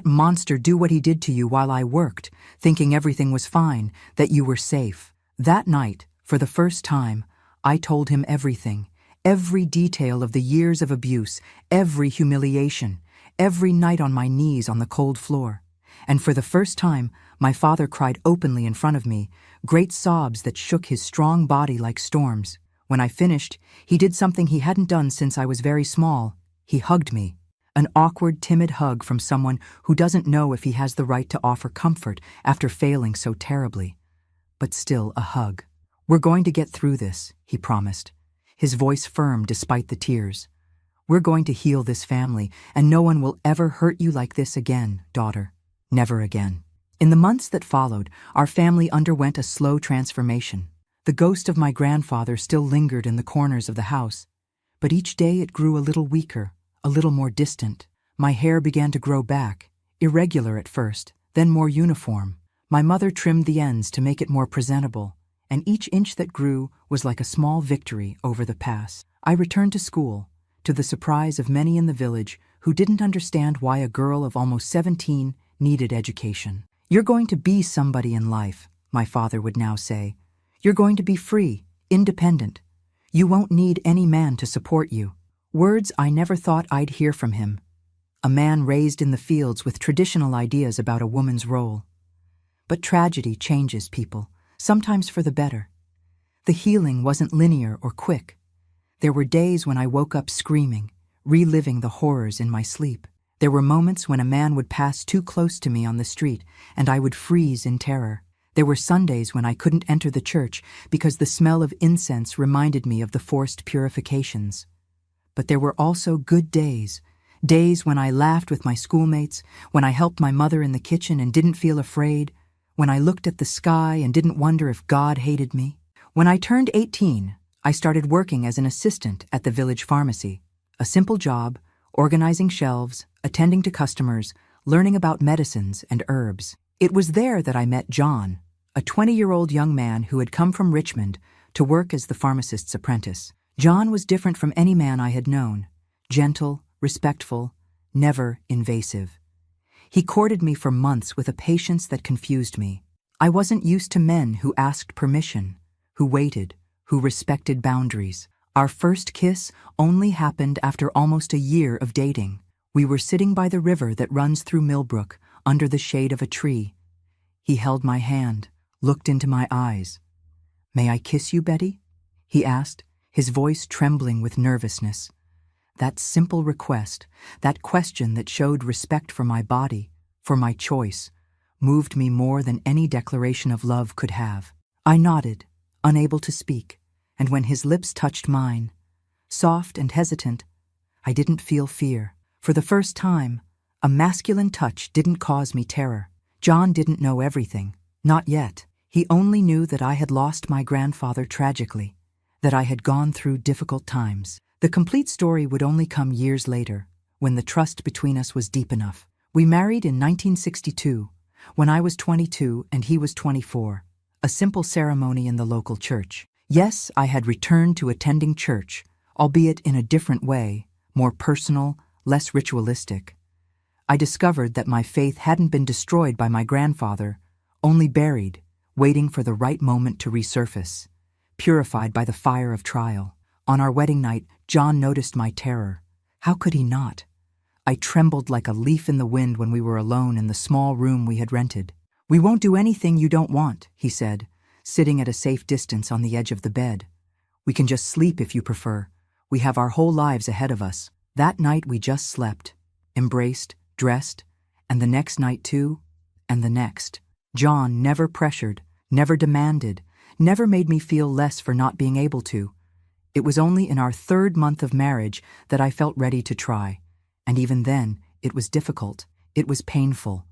monster do what he did to you while I worked, thinking everything was fine, that you were safe. That night, for the first time, I told him everything, every detail of the years of abuse, every humiliation, every night on my knees on the cold floor. And for the first time, my father cried openly in front of me, great sobs that shook his strong body like storms. When I finished, he did something he hadn't done since I was very small. He hugged me. An awkward, timid hug from someone who doesn't know if he has the right to offer comfort after failing so terribly. But still a hug. We're going to get through this, he promised, his voice firm despite the tears. We're going to heal this family, and no one will ever hurt you like this again, daughter. Never again. In the months that followed, our family underwent a slow transformation. The ghost of my grandfather still lingered in the corners of the house, but each day it grew a little weaker, a little more distant. My hair began to grow back, irregular at first, then more uniform. My mother trimmed the ends to make it more presentable, and each inch that grew was like a small victory over the past. I returned to school, to the surprise of many in the village who didn't understand why a girl of almost 17 needed education. You're going to be somebody in life, my father would now say. You're going to be free, independent. You won't need any man to support you. Words I never thought I'd hear from him. A man raised in the fields with traditional ideas about a woman's role. But tragedy changes people, sometimes for the better. The healing wasn't linear or quick. There were days when I woke up screaming, reliving the horrors in my sleep. There were moments when a man would pass too close to me on the street, and I would freeze in terror. There were Sundays when I couldn't enter the church because the smell of incense reminded me of the forced purifications. But there were also good days, days when I laughed with my schoolmates, when I helped my mother in the kitchen and didn't feel afraid, when I looked at the sky and didn't wonder if God hated me. When I turned 18, I started working as an assistant at the village pharmacy. A simple job, organizing shelves, attending to customers, learning about medicines and herbs. It was there that I met John, a 20-year-old young man who had come from Richmond to work as the pharmacist's apprentice. John was different from any man I had known, gentle, respectful, never invasive. He courted me for months with a patience that confused me. I wasn't used to men who asked permission, who waited, who respected boundaries. Our first kiss only happened after almost a year of dating. We were sitting by the river that runs through Millbrook, under the shade of a tree. He held my hand, looked into my eyes. "May I kiss you, Betty?" he asked, his voice trembling with nervousness. That simple request, that question that showed respect for my body, for my choice, moved me more than any declaration of love could have. I nodded, unable to speak, and when his lips touched mine, soft and hesitant, I didn't feel fear. For the first time, a masculine touch didn't cause me terror. John didn't know everything, not yet. He only knew that I had lost my grandfather tragically, that I had gone through difficult times. The complete story would only come years later, when the trust between us was deep enough. We married in 1962, when I was 22 and he was 24, a simple ceremony in the local church. Yes, I had returned to attending church, albeit in a different way, more personal, less ritualistic. I discovered that my faith hadn't been destroyed by my grandfather, only buried, waiting for the right moment to resurface, purified by the fire of trial. On our wedding night, John noticed my terror. How could he not? I trembled like a leaf in the wind when we were alone in the small room we had rented. "We won't do anything you don't want," he said, sitting at a safe distance on the edge of the bed. "We can just sleep if you prefer. We have our whole lives ahead of us." That night we just slept, embraced, dressed, and the next night too, and the next. John never pressured, never demanded, never made me feel less for not being able to. It was only in our 3rd month of marriage that I felt ready to try, and even then it was difficult. It was painful,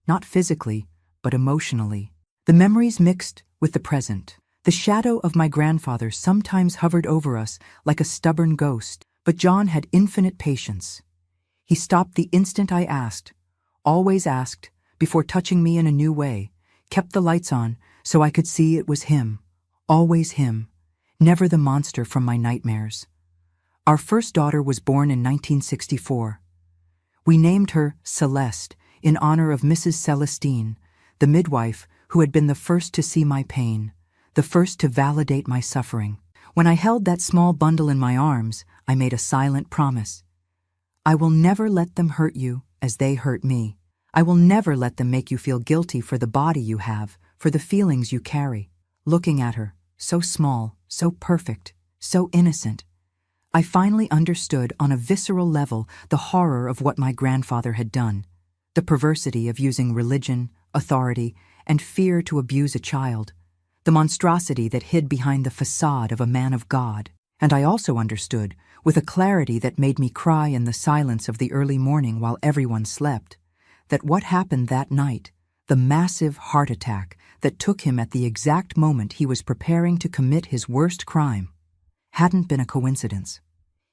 not physically, but emotionally. The memories mixed with the present. The shadow of my grandfather sometimes hovered over us like a stubborn ghost, but John had infinite patience. He stopped the instant I asked, always asked, before touching me in a new way, kept the lights on so I could see it was him, always him, never the monster from my nightmares. Our first daughter was born in 1964. We named her Celeste in honor of Mrs. Celestine, the midwife who had been the first to see my pain, the first to validate my suffering. When I held that small bundle in my arms, I made a silent promise. I will never let them hurt you as they hurt me. I will never let them make you feel guilty for the body you have, for the feelings you carry. Looking at her, so small, so perfect, so innocent, I finally understood on a visceral level the horror of what my grandfather had done, the perversity of using religion, authority, and fear to abuse a child, the monstrosity that hid behind the facade of a man of God. And I also understood, with a clarity that made me cry in the silence of the early morning while everyone slept, that what happened that night, the massive heart attack that took him at the exact moment he was preparing to commit his worst crime, hadn't been a coincidence.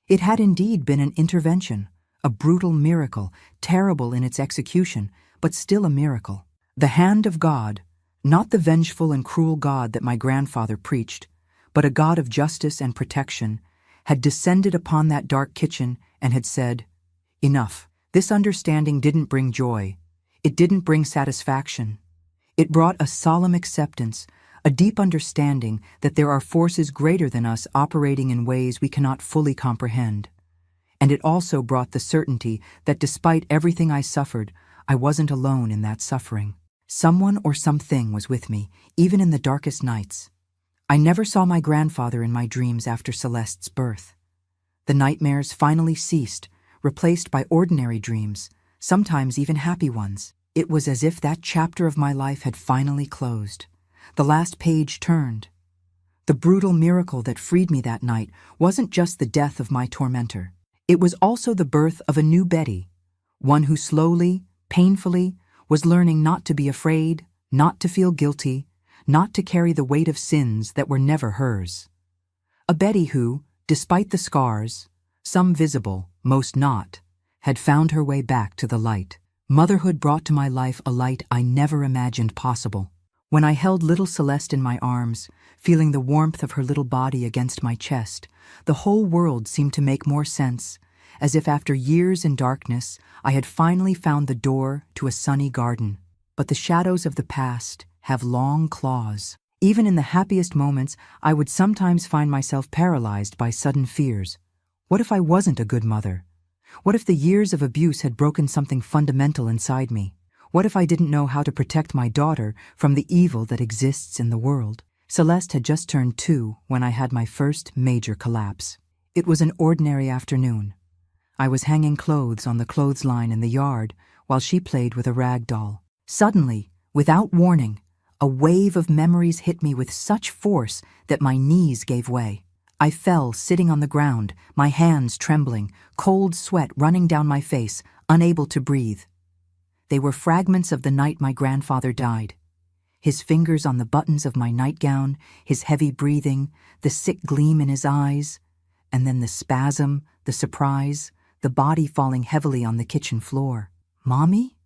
It had indeed been an intervention, a brutal miracle, terrible in its execution, but still a miracle. The hand of God, not the vengeful and cruel God that my grandfather preached, but a God of justice and protection, had descended upon that dark kitchen and had said, "Enough." This understanding didn't bring joy. It didn't bring satisfaction. It brought a solemn acceptance, a deep understanding that there are forces greater than us operating in ways we cannot fully comprehend. And it also brought the certainty that despite everything I suffered, I wasn't alone in that suffering. Someone or something was with me, even in the darkest nights. I never saw my grandfather in my dreams after Celeste's birth. The nightmares finally ceased, replaced by ordinary dreams, sometimes even happy ones. It was as if that chapter of my life had finally closed. The last page turned. The brutal miracle that freed me that night wasn't just the death of my tormentor. It was also the birth of a new Betty, one who slowly, painfully, was learning not to be afraid, not to feel guilty, not to carry the weight of sins that were never hers. A Betty who, despite the scars, some visible, most not, had found her way back to the light. Motherhood brought to my life a light I never imagined possible. When I held little Celeste in my arms, feeling the warmth of her little body against my chest, the whole world seemed to make more sense, as if after years in darkness, I had finally found the door to a sunny garden. But the shadows of the past have long claws. Even in the happiest moments, I would sometimes find myself paralyzed by sudden fears. What if I wasn't a good mother? What if the years of abuse had broken something fundamental inside me? What if I didn't know how to protect my daughter from the evil that exists in the world? Celeste had just turned 2 when I had my first major collapse. It was an ordinary afternoon. I was hanging clothes on the clothesline in the yard while she played with a rag doll. Suddenly, without warning, a wave of memories hit me with such force that my knees gave way. I fell sitting on the ground, my hands trembling, cold sweat running down my face, unable to breathe. They were fragments of the night my grandfather died. His fingers on the buttons of my nightgown, his heavy breathing, the sick gleam in his eyes, and then the spasm, the surprise, the body falling heavily on the kitchen floor. "Mommy?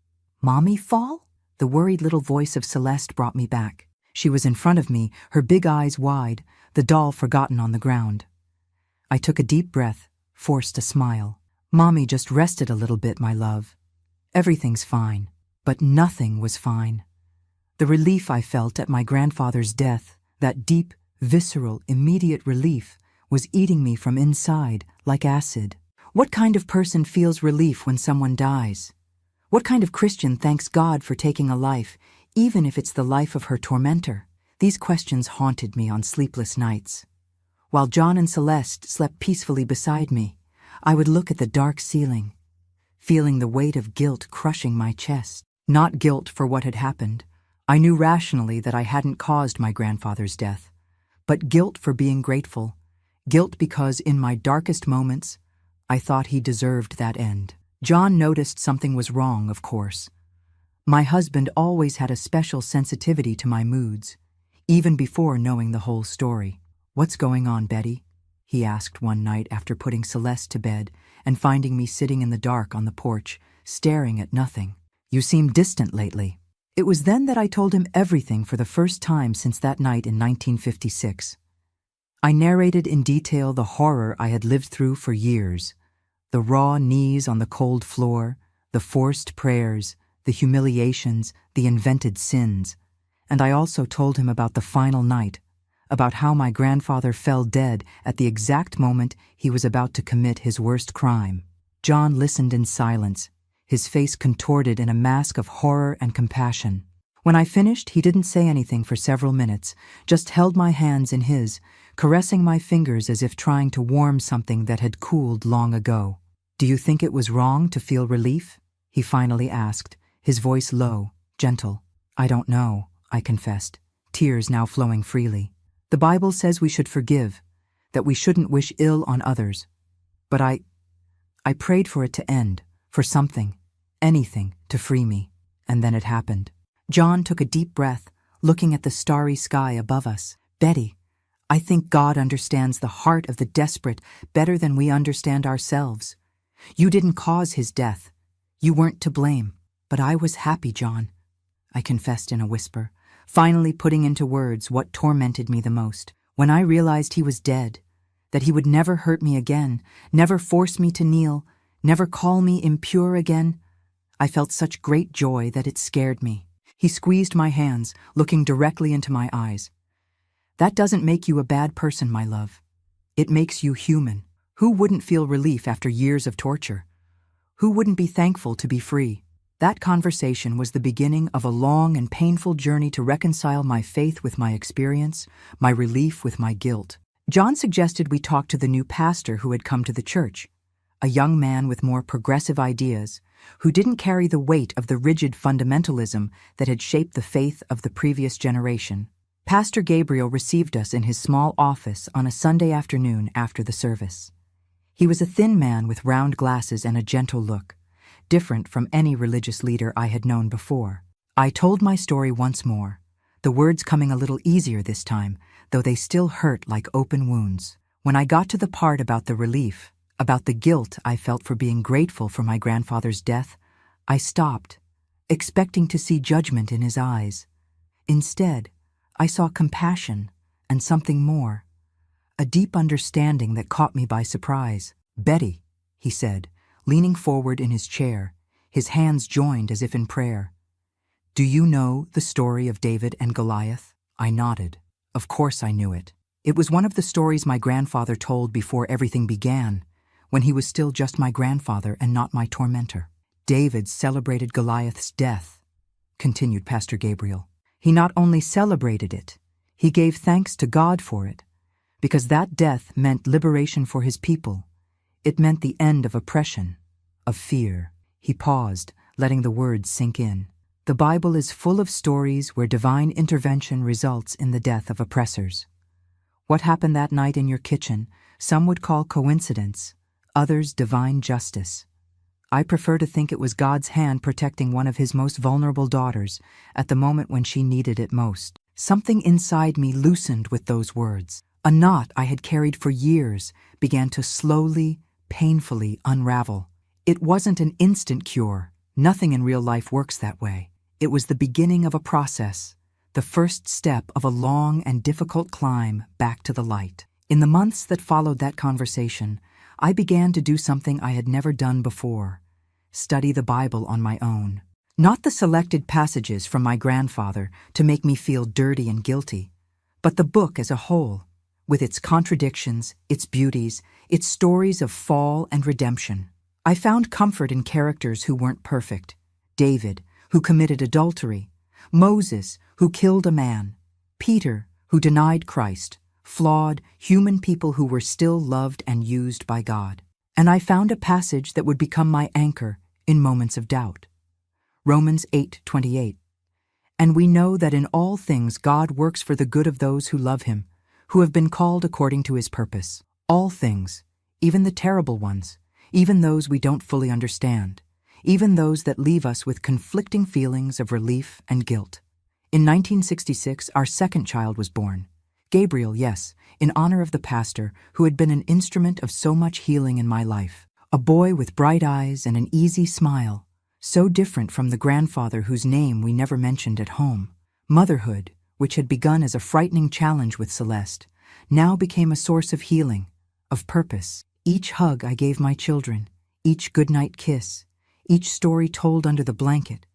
Mommy fall?" The worried little voice of Celeste brought me back. She was in front of me, her big eyes wide, the doll forgotten on the ground. I took a deep breath, forced a smile. "Mommy just rested a little bit, my love. Everything's fine." But nothing was fine. The relief I felt at my grandfather's death, that deep, visceral, immediate relief, was eating me from inside like acid. What kind of person feels relief when someone dies? What kind of Christian thanks God for taking a life, even if it's the life of her tormentor? These questions haunted me on sleepless nights. While John and Celeste slept peacefully beside me, I would look at the dark ceiling, feeling the weight of guilt crushing my chest. Not guilt for what had happened. I knew rationally that I hadn't caused my grandfather's death, but guilt for being grateful, guilt because in my darkest moments, I thought he deserved that end. John noticed something was wrong, of course. My husband always had a special sensitivity to my moods. even before knowing the whole story. "What's going on, Betty?" he asked one night after putting Celeste to bed and finding me sitting in the dark on the porch, staring at nothing. "You seem distant lately." It was then that I told him everything for the first time since that night in 1956. I narrated in detail the horror I had lived through for years, the raw knees on the cold floor, the forced prayers, the humiliations, the invented sins. And I also told him about the final night, about how my grandfather fell dead at the exact moment he was about to commit his worst crime. John listened in silence, his face contorted in a mask of horror and compassion. When I finished, he didn't say anything for several minutes, just held my hands in his, caressing my fingers as if trying to warm something that had cooled long ago. "Do you think it was wrong to feel relief?" he finally asked, his voice low, gentle. "I don't know," I confessed, tears now flowing freely. "The Bible says we should forgive, that we shouldn't wish ill on others. But I prayed for it to end, for something, anything, to free me. And then it happened." John took a deep breath, looking at the starry sky above us. "Betty, I think God understands the heart of the desperate better than we understand ourselves. You didn't cause his death. You weren't to blame. But I was happy, John," I confessed in a whisper, finally putting into words what tormented me the most. "When I realized he was dead, that he would never hurt me again, never force me to kneel, never call me impure again, I felt such great joy that it scared me." He squeezed my hands, looking directly into my eyes. "That doesn't make you a bad person, my love. It makes you human. Who wouldn't feel relief after years of torture? Who wouldn't be thankful to be free?" That conversation was the beginning of a long and painful journey to reconcile my faith with my experience, my relief with my guilt. John suggested we talk to the new pastor who had come to the church, a young man with more progressive ideas, who didn't carry the weight of the rigid fundamentalism that had shaped the faith of the previous generation. Pastor Gabriel received us in his small office on a Sunday afternoon after the service. He was a thin man with round glasses and a gentle look, different from any religious leader I had known before. I told my story once more, the words coming a little easier this time, though they still hurt like open wounds. When I got to the part about the relief, about the guilt I felt for being grateful for my grandfather's death, I stopped, expecting to see judgment in his eyes. Instead, I saw compassion and something more, a deep understanding that caught me by surprise. "Betty," he said, leaning forward in his chair, his hands joined as if in prayer. "Do you know the story of David and Goliath?" I nodded. Of course I knew it. It was one of the stories my grandfather told before everything began, when he was still just my grandfather and not my tormentor. "David celebrated Goliath's death," continued Pastor Gabriel. "He not only celebrated it, he gave thanks to God for it, because that death meant liberation for his people. It meant the end of oppression, of fear." He paused, letting the words sink in. "The Bible is full of stories where divine intervention results in the death of oppressors. What happened that night in your kitchen, some would call coincidence, others divine justice. I prefer to think it was God's hand protecting one of his most vulnerable daughters at the moment when she needed it most." Something inside me loosened with those words. A knot I had carried for years began to slowly, painfully unravel. It wasn't an instant cure. Nothing in real life works that way. It was the beginning of a process, the first step of a long and difficult climb back to the light. In the months that followed that conversation, I began to do something I had never done before: study the Bible on my own. Not the selected passages from my grandfather to make me feel dirty and guilty, but the book as a whole, with its contradictions, its beauties, its stories of fall and redemption. I found comfort in characters who weren't perfect: David, who committed adultery; Moses, who killed a man; Peter, who denied Christ; flawed, human people who were still loved and used by God. And I found a passage that would become my anchor in moments of doubt. Romans 8:28. "And we know that in all things God works for the good of those who love him, who have been called according to his purpose." All things, even the terrible ones, even those we don't fully understand, even those that leave us with conflicting feelings of relief and guilt. In 1966, our second child was born. Gabriel, yes, in honor of the pastor who had been an instrument of so much healing in my life. A boy with bright eyes and an easy smile, so different from the grandfather whose name we never mentioned at home. Motherhood, which had begun as a frightening challenge with Celeste, now became a source of healing, of purpose. Each hug I gave my children, each goodnight kiss, each story told under the blanket,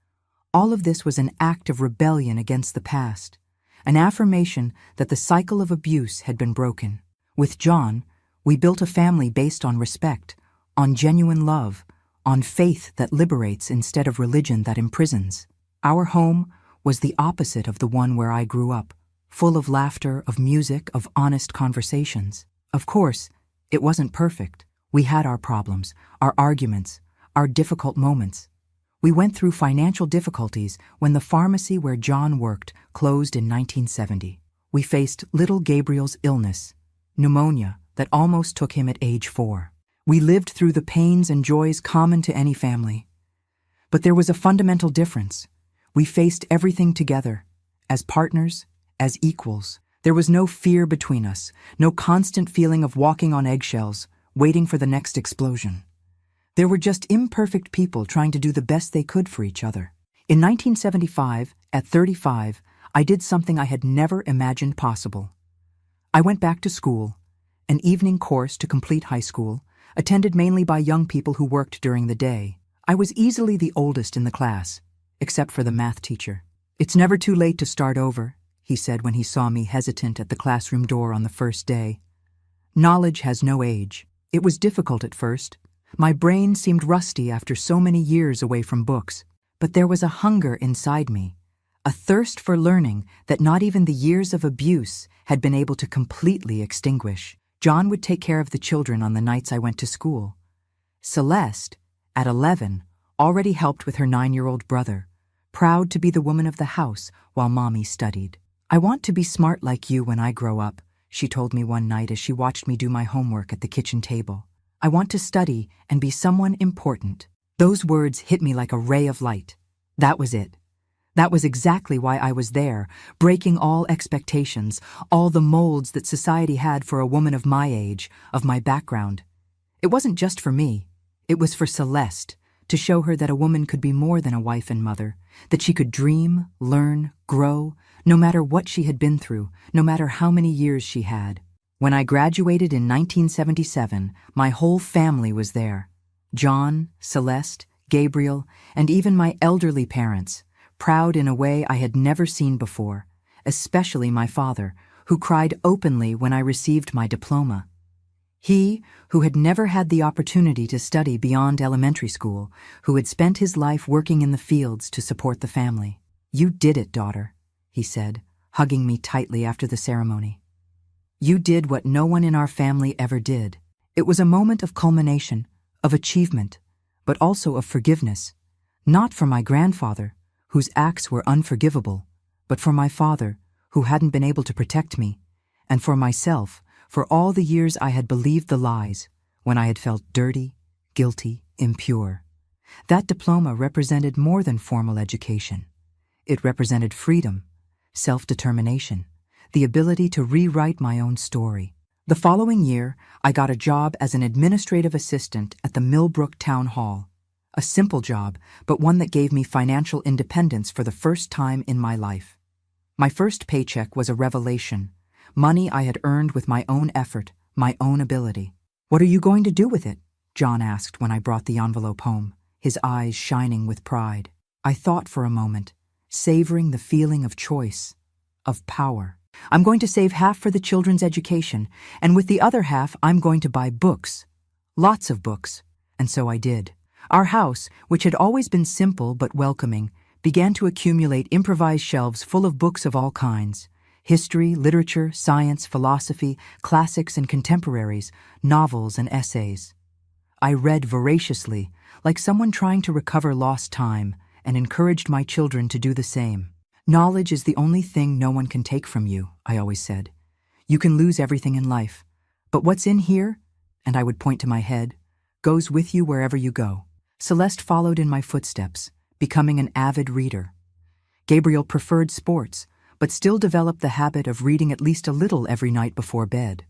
all of this was an act of rebellion against the past, an affirmation that the cycle of abuse had been broken. With John, we built a family based on respect, on genuine love, on faith that liberates instead of religion that imprisons. Our home was the opposite of the one where I grew up, full of laughter, of music, of honest conversations. Of course, it wasn't perfect. We had our problems, our arguments, our difficult moments. We went through financial difficulties when the pharmacy where John worked closed in 1970. We faced little Gabriel's illness, pneumonia, that almost took him at age 4. We lived through the pains and joys common to any family. But there was a fundamental difference. We faced everything together, as partners, as equals. There was no fear between us, no constant feeling of walking on eggshells, waiting for the next explosion. There were just imperfect people trying to do the best they could for each other. In 1975, at 35, I did something I had never imagined possible. I went back to school, an evening course to complete high school, attended mainly by young people who worked during the day. I was easily the oldest in the class, except for the math teacher. "It's never too late to start over," he said when he saw me hesitant at the classroom door on the first day. "Knowledge has no age." It was difficult at first. My brain seemed rusty after so many years away from books. But there was a hunger inside me, a thirst for learning that not even the years of abuse had been able to completely extinguish. John would take care of the children on the nights I went to school. Celeste, at 11, already helped with her 9-year-old brother, proud to be the woman of the house while Mommy studied. "I want to be smart like you when I grow up," she told me one night as she watched me do my homework at the kitchen table. "I want to study and be someone important." Those words hit me like a ray of light. That was it. That was exactly why I was there, breaking all expectations, all the molds that society had for a woman of my age, of my background. It wasn't just for me. It was for Celeste, to show her that a woman could be more than a wife and mother, that she could dream, learn, grow, no matter what she had been through, no matter how many years she had. When I graduated in 1977, my whole family was there. John, Celeste, Gabriel, and even my elderly parents, proud in a way I had never seen before, especially my father, who cried openly when I received my diploma. He, who had never had the opportunity to study beyond elementary school, who had spent his life working in the fields to support the family. "You did it, daughter," he said, hugging me tightly after the ceremony. "You did what no one in our family ever did." It was a moment of culmination, of achievement, but also of forgiveness, not for my grandfather, whose acts were unforgivable, but for my father, who hadn't been able to protect me, and for myself, for all the years I had believed the lies, when I had felt dirty, guilty, impure. That diploma represented more than formal education. It represented freedom, self-determination, the ability to rewrite my own story. The following year, I got a job as an administrative assistant at the Millbrook Town Hall. A simple job, but one that gave me financial independence for the first time in my life. My first paycheck was a revelation, money I had earned with my own effort, my own ability. "What are you going to do with it?" John asked when I brought the envelope home, his eyes shining with pride. I thought for a moment, savoring the feeling of choice, of power. "I'm going to save half for the children's education, and with the other half I'm going to buy books. Lots of books." And so I did. Our house, which had always been simple but welcoming, began to accumulate improvised shelves full of books of all kinds: history, literature, science, philosophy, classics and contemporaries, novels and essays. I read voraciously, like someone trying to recover lost time, and encouraged my children to do the same. "Knowledge is the only thing no one can take from you," I always said. "You can lose everything in life, but what's in here," and I would point to my head, "goes with you wherever you go." Celeste followed in my footsteps, becoming an avid reader. Gabriel preferred sports, but still developed the habit of reading at least a little every night before bed.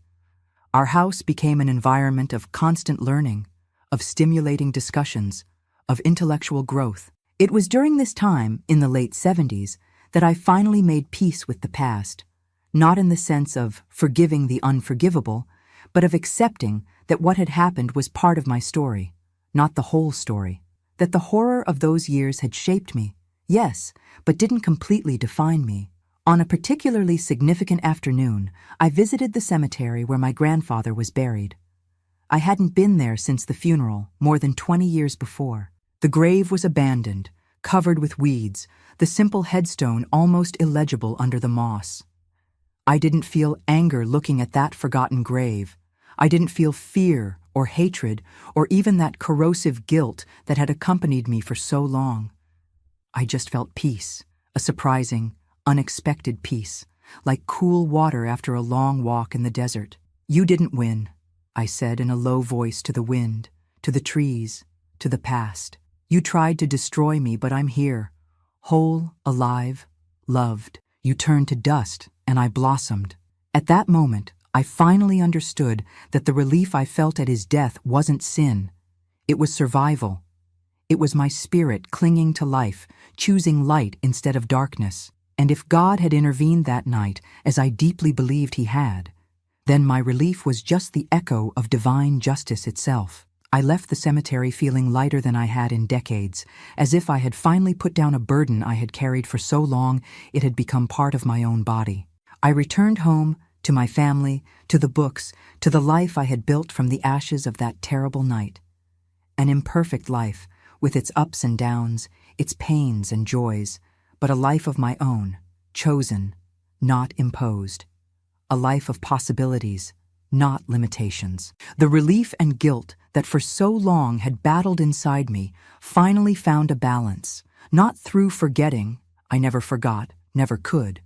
Our house became an environment of constant learning, of stimulating discussions, of intellectual growth. It was during this time, in the late 70s, that I finally made peace with the past, not in the sense of forgiving the unforgivable, but of accepting that what had happened was part of my story, not the whole story. That the horror of those years had shaped me, yes, but didn't completely define me. On a particularly significant afternoon, I visited the cemetery where my grandfather was buried. I hadn't been there since the funeral, more than 20 years before. The grave was abandoned, covered with weeds, the simple headstone almost illegible under the moss. I didn't feel anger looking at that forgotten grave. I didn't feel fear or hatred or even that corrosive guilt that had accompanied me for so long. I just felt peace, a surprising, unexpected peace, like cool water after a long walk in the desert. "You didn't win," I said in a low voice to the wind, to the trees, to the past. "You tried to destroy me, but I'm here, whole, alive, loved. You turned to dust, and I blossomed." At that moment, I finally understood that the relief I felt at his death wasn't sin. It was survival. It was my spirit clinging to life, choosing light instead of darkness. And if God had intervened that night, as I deeply believed he had, then my relief was just the echo of divine justice itself. I left the cemetery feeling lighter than I had in decades, as if I had finally put down a burden I had carried for so long it had become part of my own body. I returned home, to my family, to the books, to the life I had built from the ashes of that terrible night. An imperfect life, with its ups and downs, its pains and joys, but a life of my own, chosen, not imposed. A life of possibilities, not limitations. The relief and guilt that for so long had battled inside me finally found a balance, not through forgetting, I never forgot, never could,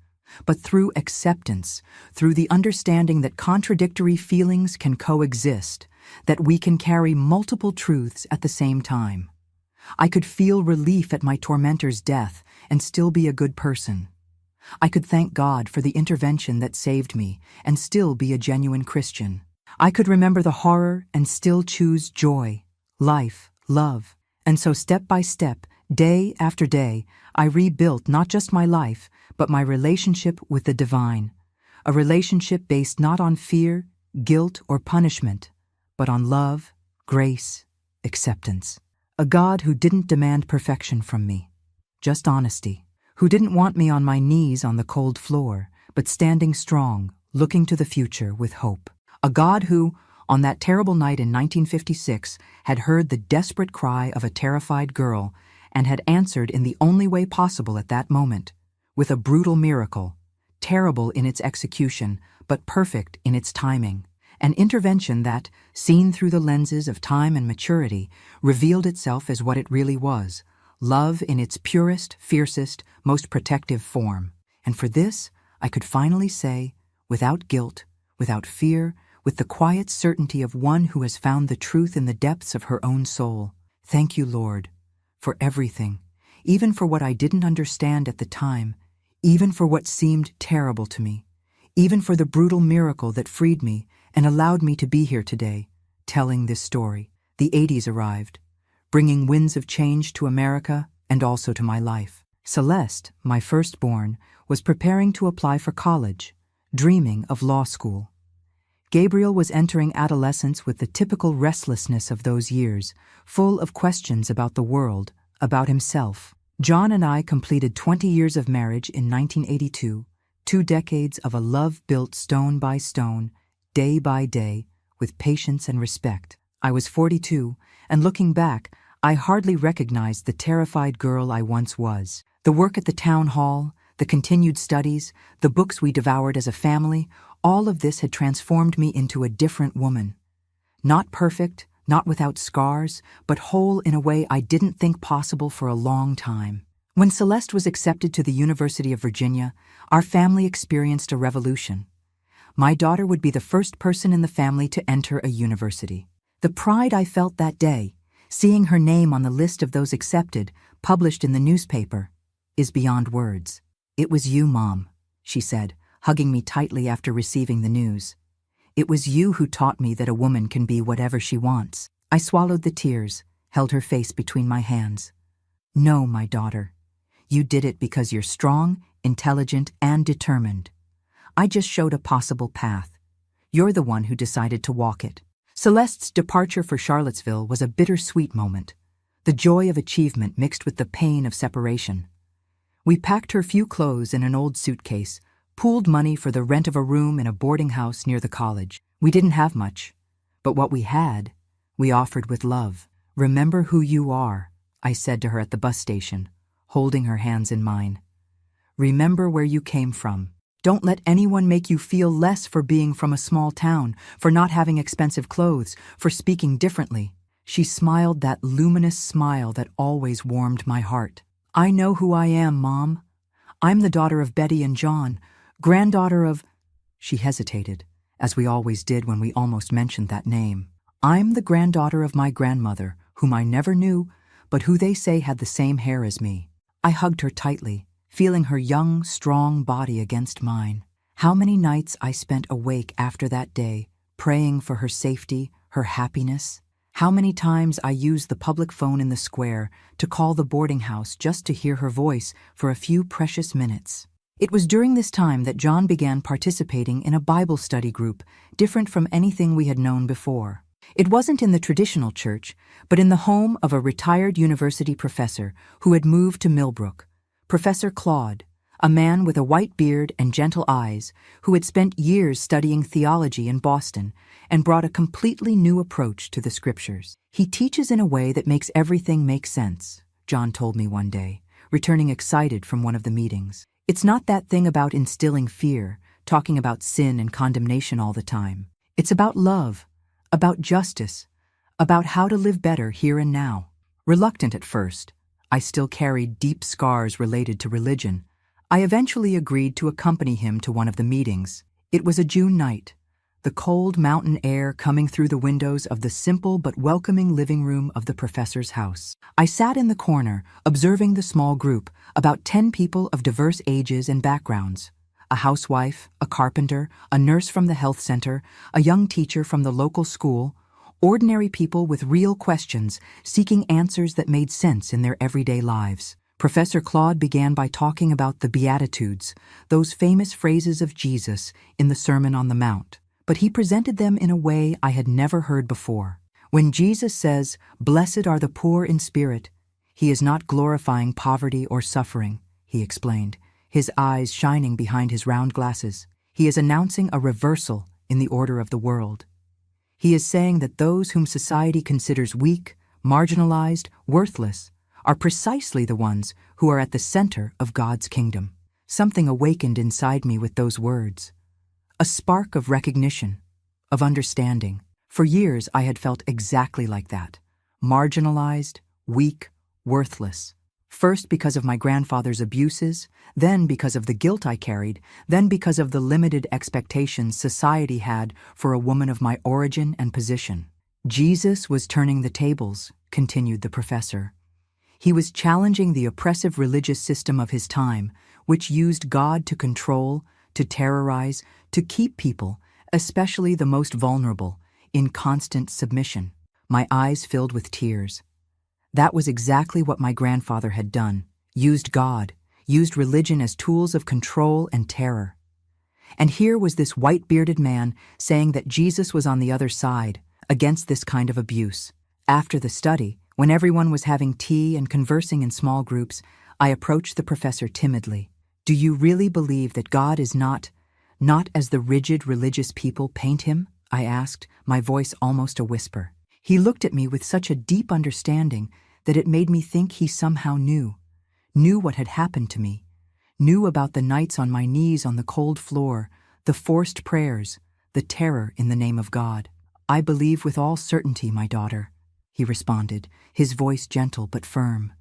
but through acceptance, through the understanding that contradictory feelings can coexist, that we can carry multiple truths at the same time. I could feel relief at my tormentor's death and still be a good person. I could thank God for the intervention that saved me and still be a genuine Christian. I could remember the horror and still choose joy, life, love. And so step by step, day after day, I rebuilt not just my life, but my relationship with the divine. A relationship based not on fear, guilt, or punishment, but on love, grace, acceptance. A God who didn't demand perfection from me, just honesty. Who didn't want me on my knees on the cold floor, but standing strong, looking to the future with hope. A God who, on that terrible night in 1956, had heard the desperate cry of a terrified girl and had answered in the only way possible at that moment, with a brutal miracle, terrible in its execution, but perfect in its timing. An intervention that, seen through the lenses of time and maturity, revealed itself as what it really was, love in its purest, fiercest, most protective form. And for this, I could finally say, without guilt, without fear, with the quiet certainty of one who has found the truth in the depths of her own soul, "Thank you, Lord, for everything, even for what I didn't understand at the time, even for what seemed terrible to me, even for the brutal miracle that freed me and allowed me to be here today, telling this story." The 80s arrived, bringing winds of change to America and also to my life. Celeste, my firstborn, was preparing to apply for college, dreaming of law school. Gabriel was entering adolescence with the typical restlessness of those years, full of questions about the world, about himself. John and I completed 20 years of marriage in 1982, 2 decades of a love built stone by stone, day by day, with patience and respect. I was 42, and looking back, I hardly recognized the terrified girl I once was. The work at the town hall, the continued studies, the books we devoured as a family, all of this had transformed me into a different woman. Not perfect, not without scars, but whole in a way I didn't think possible for a long time. When Celeste was accepted to the University of Virginia, our family experienced a revolution. My daughter would be the first person in the family to enter a university. The pride I felt that day, seeing her name on the list of those accepted, published in the newspaper, is beyond words. It was you, Mom, she said, hugging me tightly after receiving the news. It was you who taught me that a woman can be whatever she wants. I swallowed the tears, held her face between my hands. No, my daughter. You did it because you're strong, intelligent, and determined. I just showed a possible path. You're the one who decided to walk it. Celeste's departure for Charlottesville was a bittersweet moment, the joy of achievement mixed with the pain of separation. We packed her few clothes in an old suitcase, pooled money for the rent of a room in a boarding house near the college. We didn't have much, but what we had, we offered with love. Remember who you are, I said to her at the bus station, holding her hands in mine. Remember where you came from. Don't let anyone make you feel less for being from a small town, for not having expensive clothes, for speaking differently. She smiled that luminous smile that always warmed my heart. I know who I am, Mom. I'm the daughter of Betty and John, granddaughter of... She hesitated, as we always did when we almost mentioned that name. I'm the granddaughter of my grandmother, whom I never knew, but who they say had the same hair as me. I hugged her tightly, feeling her young, strong body against mine. How many nights I spent awake after that day, praying for her safety, her happiness. How many times I used the public phone in the square to call the boarding house just to hear her voice for a few precious minutes. It was during this time that John began participating in a Bible study group, different from anything we had known before. It wasn't in the traditional church, but in the home of a retired university professor who had moved to Millbrook, Professor Claude, a man with a white beard and gentle eyes who had spent years studying theology in Boston and brought a completely new approach to the scriptures. He teaches in a way that makes everything make sense, John told me one day, returning excited from one of the meetings. It's not that thing about instilling fear, talking about sin and condemnation all the time. It's about love, about justice, about how to live better here and now. Reluctant at first, I still carried deep scars related to religion. I eventually agreed to accompany him to one of the meetings. It was a June night, the cold mountain air coming through the windows of the simple but welcoming living room of the professor's house. I sat in the corner, observing the small group, about 10 people of diverse ages and backgrounds. A housewife, a carpenter, a nurse from the health center, a young teacher from the local school, ordinary people with real questions, seeking answers that made sense in their everyday lives. Professor Claude began by talking about the Beatitudes, those famous phrases of Jesus in the Sermon on the Mount, but he presented them in a way I had never heard before. When Jesus says, "Blessed are the poor in spirit," he is not glorifying poverty or suffering, he explained, his eyes shining behind his round glasses. He is announcing a reversal in the order of the world. He is saying that those whom society considers weak, marginalized, worthless, are precisely the ones who are at the center of God's kingdom. Something awakened inside me with those words. A spark of recognition, of understanding. For years I had felt exactly like that. Marginalized, weak, worthless. First because of my grandfather's abuses, then because of the guilt I carried, then because of the limited expectations society had for a woman of my origin and position. Jesus was turning the tables, continued the professor. He was challenging the oppressive religious system of his time, which used God to control, to terrorize, to keep people, especially the most vulnerable, in constant submission. My eyes filled with tears. That was exactly what my grandfather had done, used God, used religion as tools of control and terror. And here was this white-bearded man saying that Jesus was on the other side, against this kind of abuse. After the study, when everyone was having tea and conversing in small groups, I approached the professor timidly. Do you really believe that God is not as the rigid religious people paint him? I asked, my voice almost a whisper. He looked at me with such a deep understanding that it made me think he somehow knew what had happened to me, knew about the nights on my knees on the cold floor, the forced prayers, the terror in the name of God. I believe with all certainty, my daughter, he responded, his voice gentle but firm.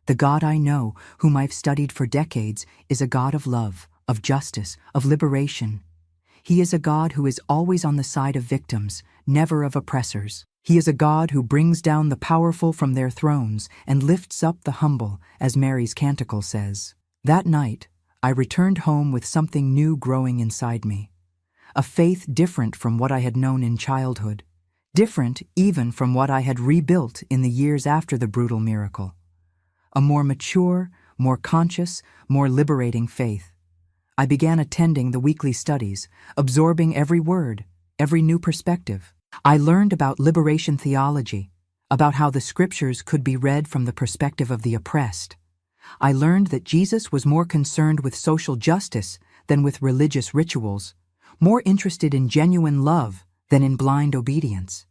The God I know, whom I've studied for decades, is a God of love, of justice, of liberation. He is a God who is always on the side of victims, never of oppressors. He is a God who brings down the powerful from their thrones and lifts up the humble, as Mary's canticle says. That night, I returned home with something new growing inside me. A faith different from what I had known in childhood, different even from what I had rebuilt in the years after the brutal miracle. A more mature, more conscious, more liberating faith. I began attending the weekly studies, absorbing every word, every new perspective. I learned about liberation theology, about how the scriptures could be read from the perspective of the oppressed. I learned that Jesus was more concerned with social justice than with religious rituals, more interested in genuine love than in blind obedience.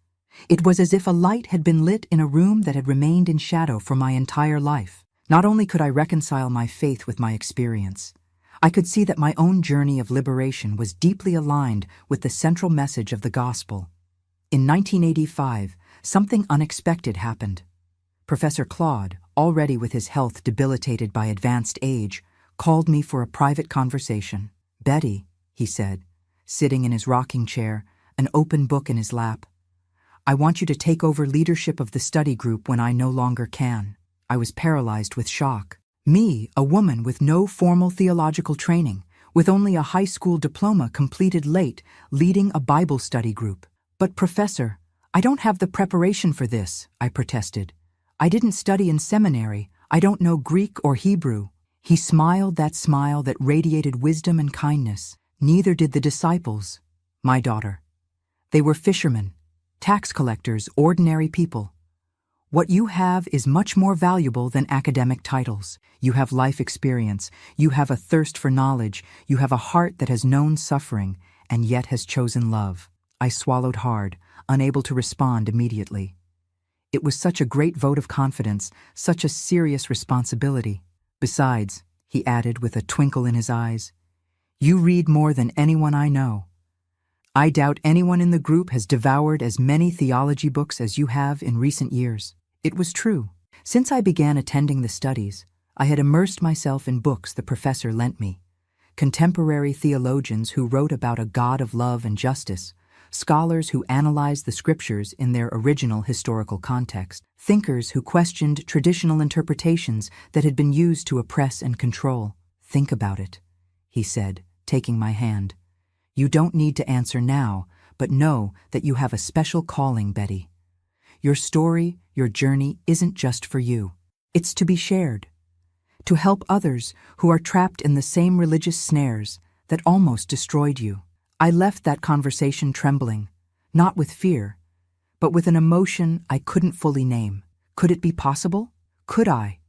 It was as if a light had been lit in a room that had remained in shadow for my entire life. Not only could I reconcile my faith with my experience, I could see that my own journey of liberation was deeply aligned with the central message of the gospel. In 1985, something unexpected happened. Professor Claude, already with his health debilitated by advanced age, called me for a private conversation. "Betty," he said, sitting in his rocking chair, an open book in his lap, "I want you to take over leadership of the study group when I no longer can." I was paralyzed with shock. Me, a woman with no formal theological training, with only a high school diploma completed late, leading a Bible study group. "But Professor, I don't have the preparation for this," I protested. "I didn't study in seminary. I don't know Greek or Hebrew." He smiled that smile that radiated wisdom and kindness. "Neither did the disciples, my daughter. They were fishermen, tax collectors, ordinary people. What you have is much more valuable than academic titles. You have life experience, you have a thirst for knowledge, you have a heart that has known suffering and yet has chosen love." I swallowed hard, unable to respond immediately. It was such a great vote of confidence, such a serious responsibility. "Besides," he added with a twinkle in his eyes, "you read more than anyone I know. I doubt anyone in the group has devoured as many theology books as you have in recent years." It was true. Since I began attending the studies, I had immersed myself in books the professor lent me. Contemporary theologians who wrote about a God of love and justice, scholars who analyzed the scriptures in their original historical context, thinkers who questioned traditional interpretations that had been used to oppress and control. "Think about it," he said, taking my hand. "You don't need to answer now, but know that you have a special calling, Betty. Your story, your journey isn't just for you. It's to be shared, to help others who are trapped in the same religious snares that almost destroyed you." I left that conversation trembling, not with fear, but with an emotion I couldn't fully name. Could it be possible? Could I,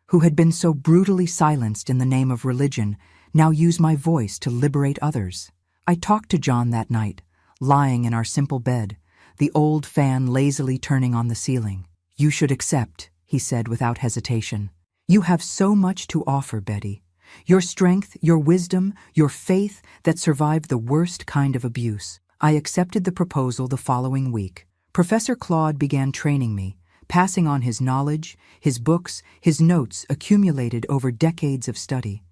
who had been so brutally silenced in the name of religion, now use my voice to liberate others? I talked to John that night, lying in our simple bed, the old fan lazily turning on the ceiling. "You should accept," he said without hesitation. "You have so much to offer, Betty. Your strength, your wisdom, your faith that survived the worst kind of abuse." I accepted the proposal the following week. Professor Claude began training me, passing on his knowledge, his books, his notes accumulated over decades of study.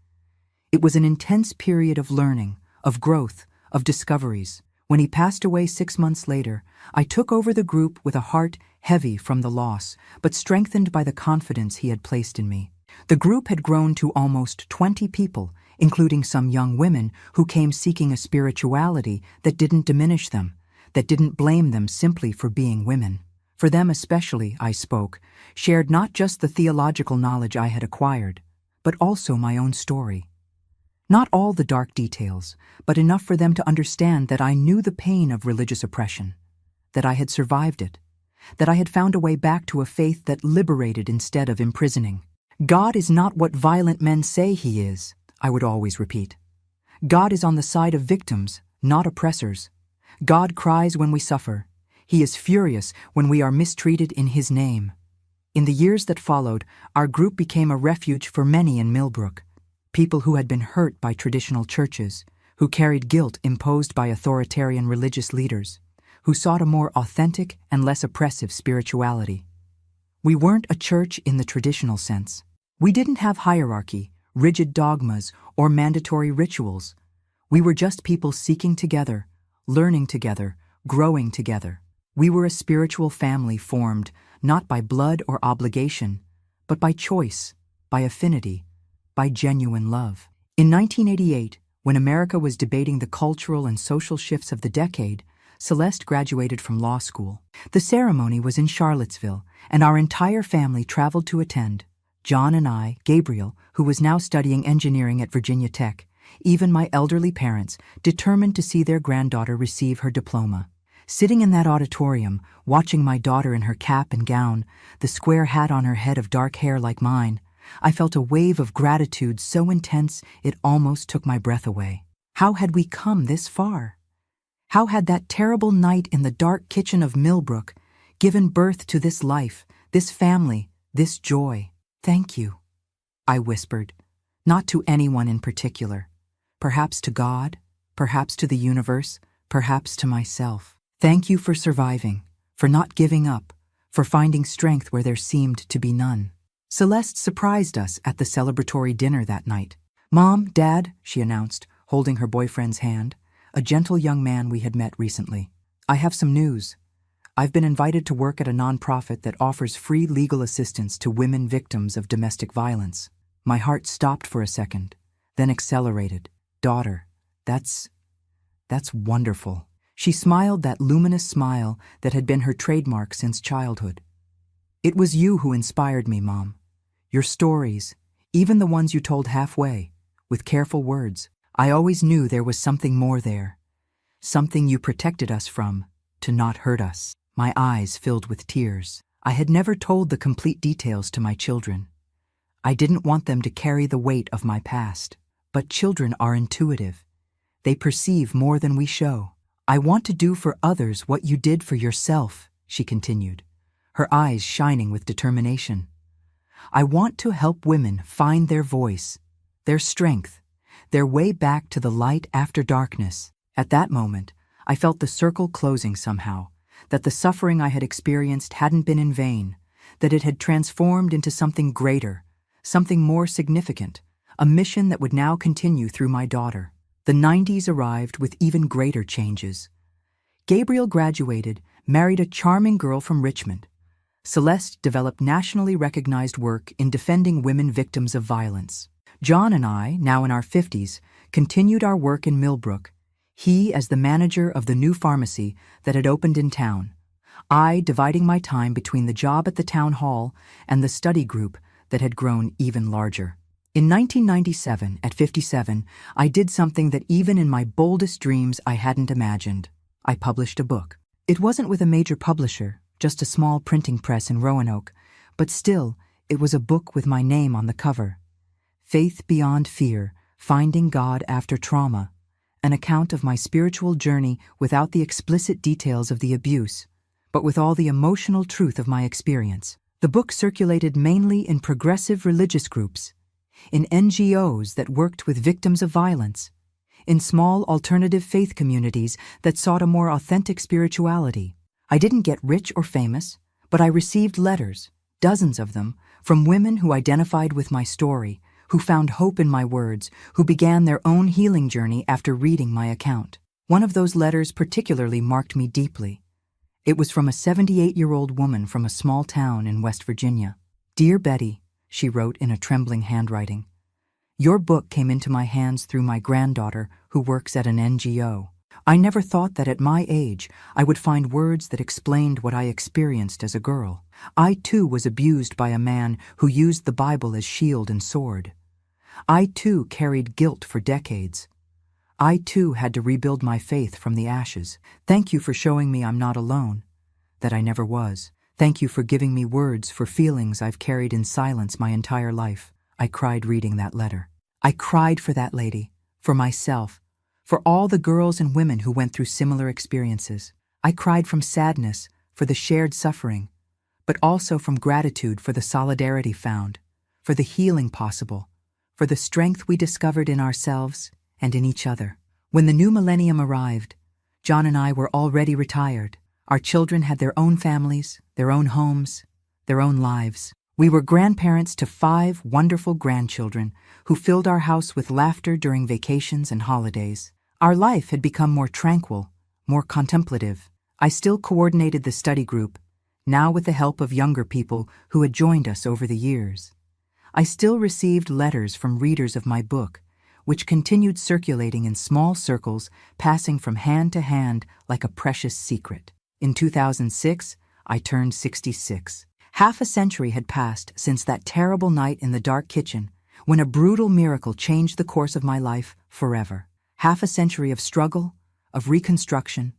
It was an intense period of learning, of growth, of discoveries. When he passed away 6 months later, I took over the group with a heart heavy from the loss, but strengthened by the confidence he had placed in me. The group had grown to almost 20 people, including some young women who came seeking a spirituality that didn't diminish them, that didn't blame them simply for being women. For them especially, I spoke, shared not just the theological knowledge I had acquired, but also my own story. Not all the dark details, but enough for them to understand that I knew the pain of religious oppression, that I had survived it, that I had found a way back to a faith that liberated instead of imprisoning. "God is not what violent men say he is," I would always repeat. "God is on the side of victims, not oppressors. God cries when we suffer. He is furious when we are mistreated in his name." In the years that followed, our group became a refuge for many in Millbrook, people who had been hurt by traditional churches, who carried guilt imposed by authoritarian religious leaders, who sought a more authentic and less oppressive spirituality. We weren't a church in the traditional sense. We didn't have hierarchy, rigid dogmas, or mandatory rituals. We were just people seeking together, learning together, growing together. We were a spiritual family formed not by blood or obligation, but by choice, by affinity, by genuine love. In 1988, when America was debating the cultural and social shifts of the decade, Celeste graduated from law school. The ceremony was in Charlottesville, and our entire family traveled to attend. John and I, Gabriel, who was now studying engineering at Virginia Tech, even my elderly parents, determined to see their granddaughter receive her diploma. Sitting in that auditorium, watching my daughter in her cap and gown, the square hat on her head of dark hair like mine, I felt a wave of gratitude so intense it almost took my breath away. How had we come this far? How had that terrible night in the dark kitchen of Millbrook given birth to this life, this family, this joy? "Thank you," I whispered, not to anyone in particular. Perhaps to God, perhaps to the universe, perhaps to myself. Thank you for surviving, for not giving up, for finding strength where there seemed to be none. Celeste surprised us at the celebratory dinner that night. "Mom, Dad," she announced, holding her boyfriend's hand, a gentle young man we had met recently. "I have some news. I've been invited to work at a nonprofit that offers free legal assistance to women victims of domestic violence." My heart stopped for a second, then accelerated. "Daughter, that's wonderful." She smiled that luminous smile that had been her trademark since childhood. "It was you who inspired me, Mom. Your stories, even the ones you told halfway, with careful words. I always knew there was something more there. Something you protected us from, to not hurt us." My eyes filled with tears. I had never told the complete details to my children. I didn't want them to carry the weight of my past. But children are intuitive. They perceive more than we show. "I want to do for others what you did for yourself," she continued, her eyes shining with determination. "I want to help women find their voice, their strength, their way back to the light after darkness." At that moment, I felt the circle closing somehow, that the suffering I had experienced hadn't been in vain, that it had transformed into something greater, something more significant, a mission that would now continue through my daughter. The 90s arrived with even greater changes. Gabriel graduated, married a charming girl from Richmond. Celeste developed nationally recognized work in defending women victims of violence. John and I, now in our 50s, continued our work in Millbrook, he as the manager of the new pharmacy that had opened in town, I dividing my time between the job at the town hall and the study group that had grown even larger. In 1997, at 57, I did something that even in my boldest dreams I hadn't imagined. I published a book. It wasn't with a major publisher, just a small printing press in Roanoke, but still, it was a book with my name on the cover. Faith Beyond Fear, Finding God After Trauma, an account of my spiritual journey without the explicit details of the abuse, but with all the emotional truth of my experience. The book circulated mainly in progressive religious groups, in NGOs that worked with victims of violence, in small alternative faith communities that sought a more authentic spirituality. I didn't get rich or famous, but I received letters, dozens of them, from women who identified with my story, who found hope in my words, who began their own healing journey after reading my account. One of those letters particularly marked me deeply. It was from a 78-year-old woman from a small town in West Virginia. "Dear Betty," she wrote in a trembling handwriting, "your book came into my hands through my granddaughter who works at an NGO. I never thought that at my age I would find words that explained what I experienced as a girl. I too was abused by a man who used the Bible as shield and sword. I too carried guilt for decades. I too had to rebuild my faith from the ashes. Thank you for showing me I'm not alone, that I never was. Thank you for giving me words for feelings I've carried in silence my entire life." I cried reading that letter. I cried for that lady, for myself, for all the girls and women who went through similar experiences. I cried from sadness for the shared suffering, but also from gratitude for the solidarity found, for the healing possible, for the strength we discovered in ourselves and in each other. When the new millennium arrived, John and I were already retired. Our children had their own families, their own homes, their own lives. We were grandparents to 5 wonderful grandchildren who filled our house with laughter during vacations and holidays. Our life had become more tranquil, more contemplative. I still coordinated the study group, now with the help of younger people who had joined us over the years. I still received letters from readers of my book, which continued circulating in small circles, passing from hand to hand like a precious secret. In 2006, I turned 66. Half a century had passed since that terrible night in the dark kitchen, when a brutal miracle changed the course of my life forever. Half a century of struggle, of reconstruction,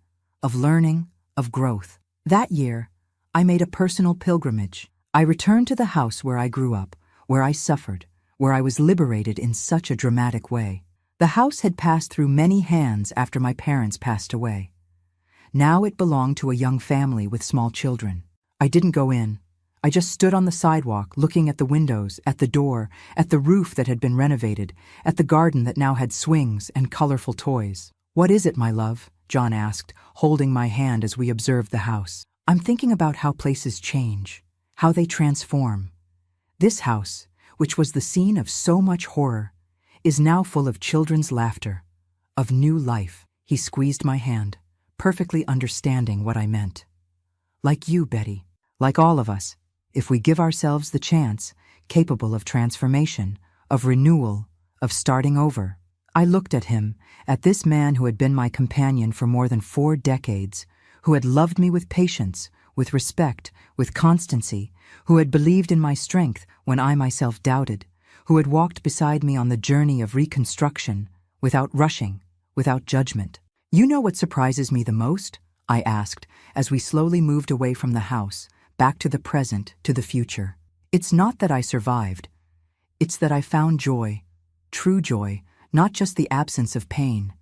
of learning, of growth. That year, I made a personal pilgrimage. I returned to the house where I grew up, where I suffered, where I was liberated in such a dramatic way. The house had passed through many hands after my parents passed away. Now it belonged to a young family with small children. I didn't go in. I just stood on the sidewalk looking at the windows, at the door, at the roof that had been renovated, at the garden that now had swings and colorful toys. "What is it, my love?" John asked, holding my hand as we observed the house. "I'm thinking about how places change, how they transform. This house, which was the scene of so much horror, is now full of children's laughter, of new life." He squeezed my hand, perfectly understanding what I meant. "Like you, Betty, like all of us, if we give ourselves the chance, capable of transformation, of renewal, of starting over." I looked at him, at this man who had been my companion for more than 4 decades, who had loved me with patience, with respect, with constancy, who had believed in my strength when I myself doubted, who had walked beside me on the journey of reconstruction, without rushing, without judgment. "You know what surprises me the most?" I asked, as we slowly moved away from the house, back to the present, to the future. "It's not that I survived. It's that I found joy, true joy, not just the absence of pain.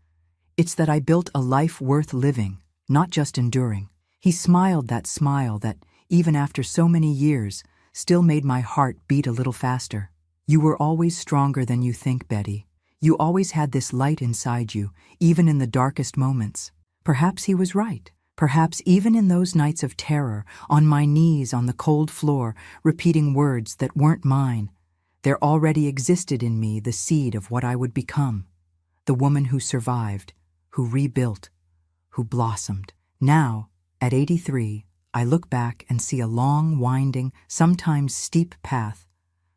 It's that I built a life worth living, not just enduring." He smiled that smile that, even after so many years, still made my heart beat a little faster. "You were always stronger than you think, Betty. You always had this light inside you, even in the darkest moments." Perhaps he was right. Perhaps even in those nights of terror, on my knees on the cold floor, repeating words that weren't mine, there already existed in me the seed of what I would become, the woman who survived, who rebuilt, who blossomed. Now, at 83, I look back and see a long, winding, sometimes steep path,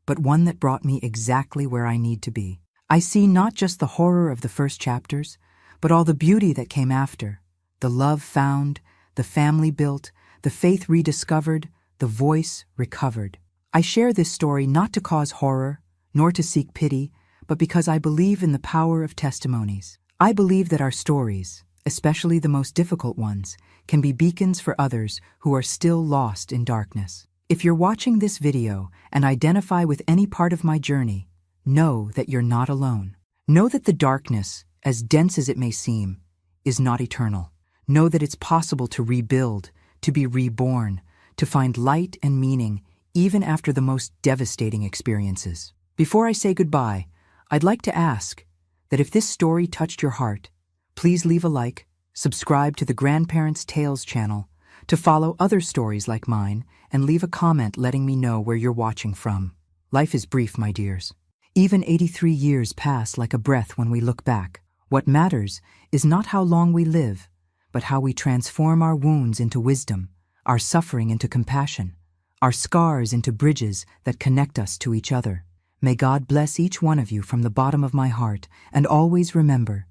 but one that brought me exactly where I need to be. I see not just the horror of the first chapters, but all the beauty that came after, the love found, the family built, the faith rediscovered, the voice recovered. I share this story not to cause horror, nor to seek pity, but because I believe in the power of testimonies. I believe that our stories, especially the most difficult ones, can be beacons for others who are still lost in darkness. If you're watching this video and identify with any part of my journey, know that you're not alone. Know that the darkness, as dense as it may seem, is not eternal. Know that it's possible to rebuild, to be reborn, to find light and meaning even after the most devastating experiences. Before I say goodbye, I'd like to ask that if this story touched your heart, please leave a like, subscribe to the Grandparents' Tales channel to follow other stories like mine, and leave a comment letting me know where you're watching from. Life is brief, my dears. Even 83 years pass like a breath when we look back. What matters is not how long we live, but how we transform our wounds into wisdom, our suffering into compassion, our scars into bridges that connect us to each other. May God bless each one of you from the bottom of my heart, and always remember,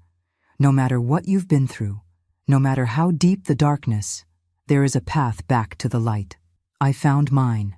no matter what you've been through, no matter how deep the darkness, there is a path back to the light. I found mine.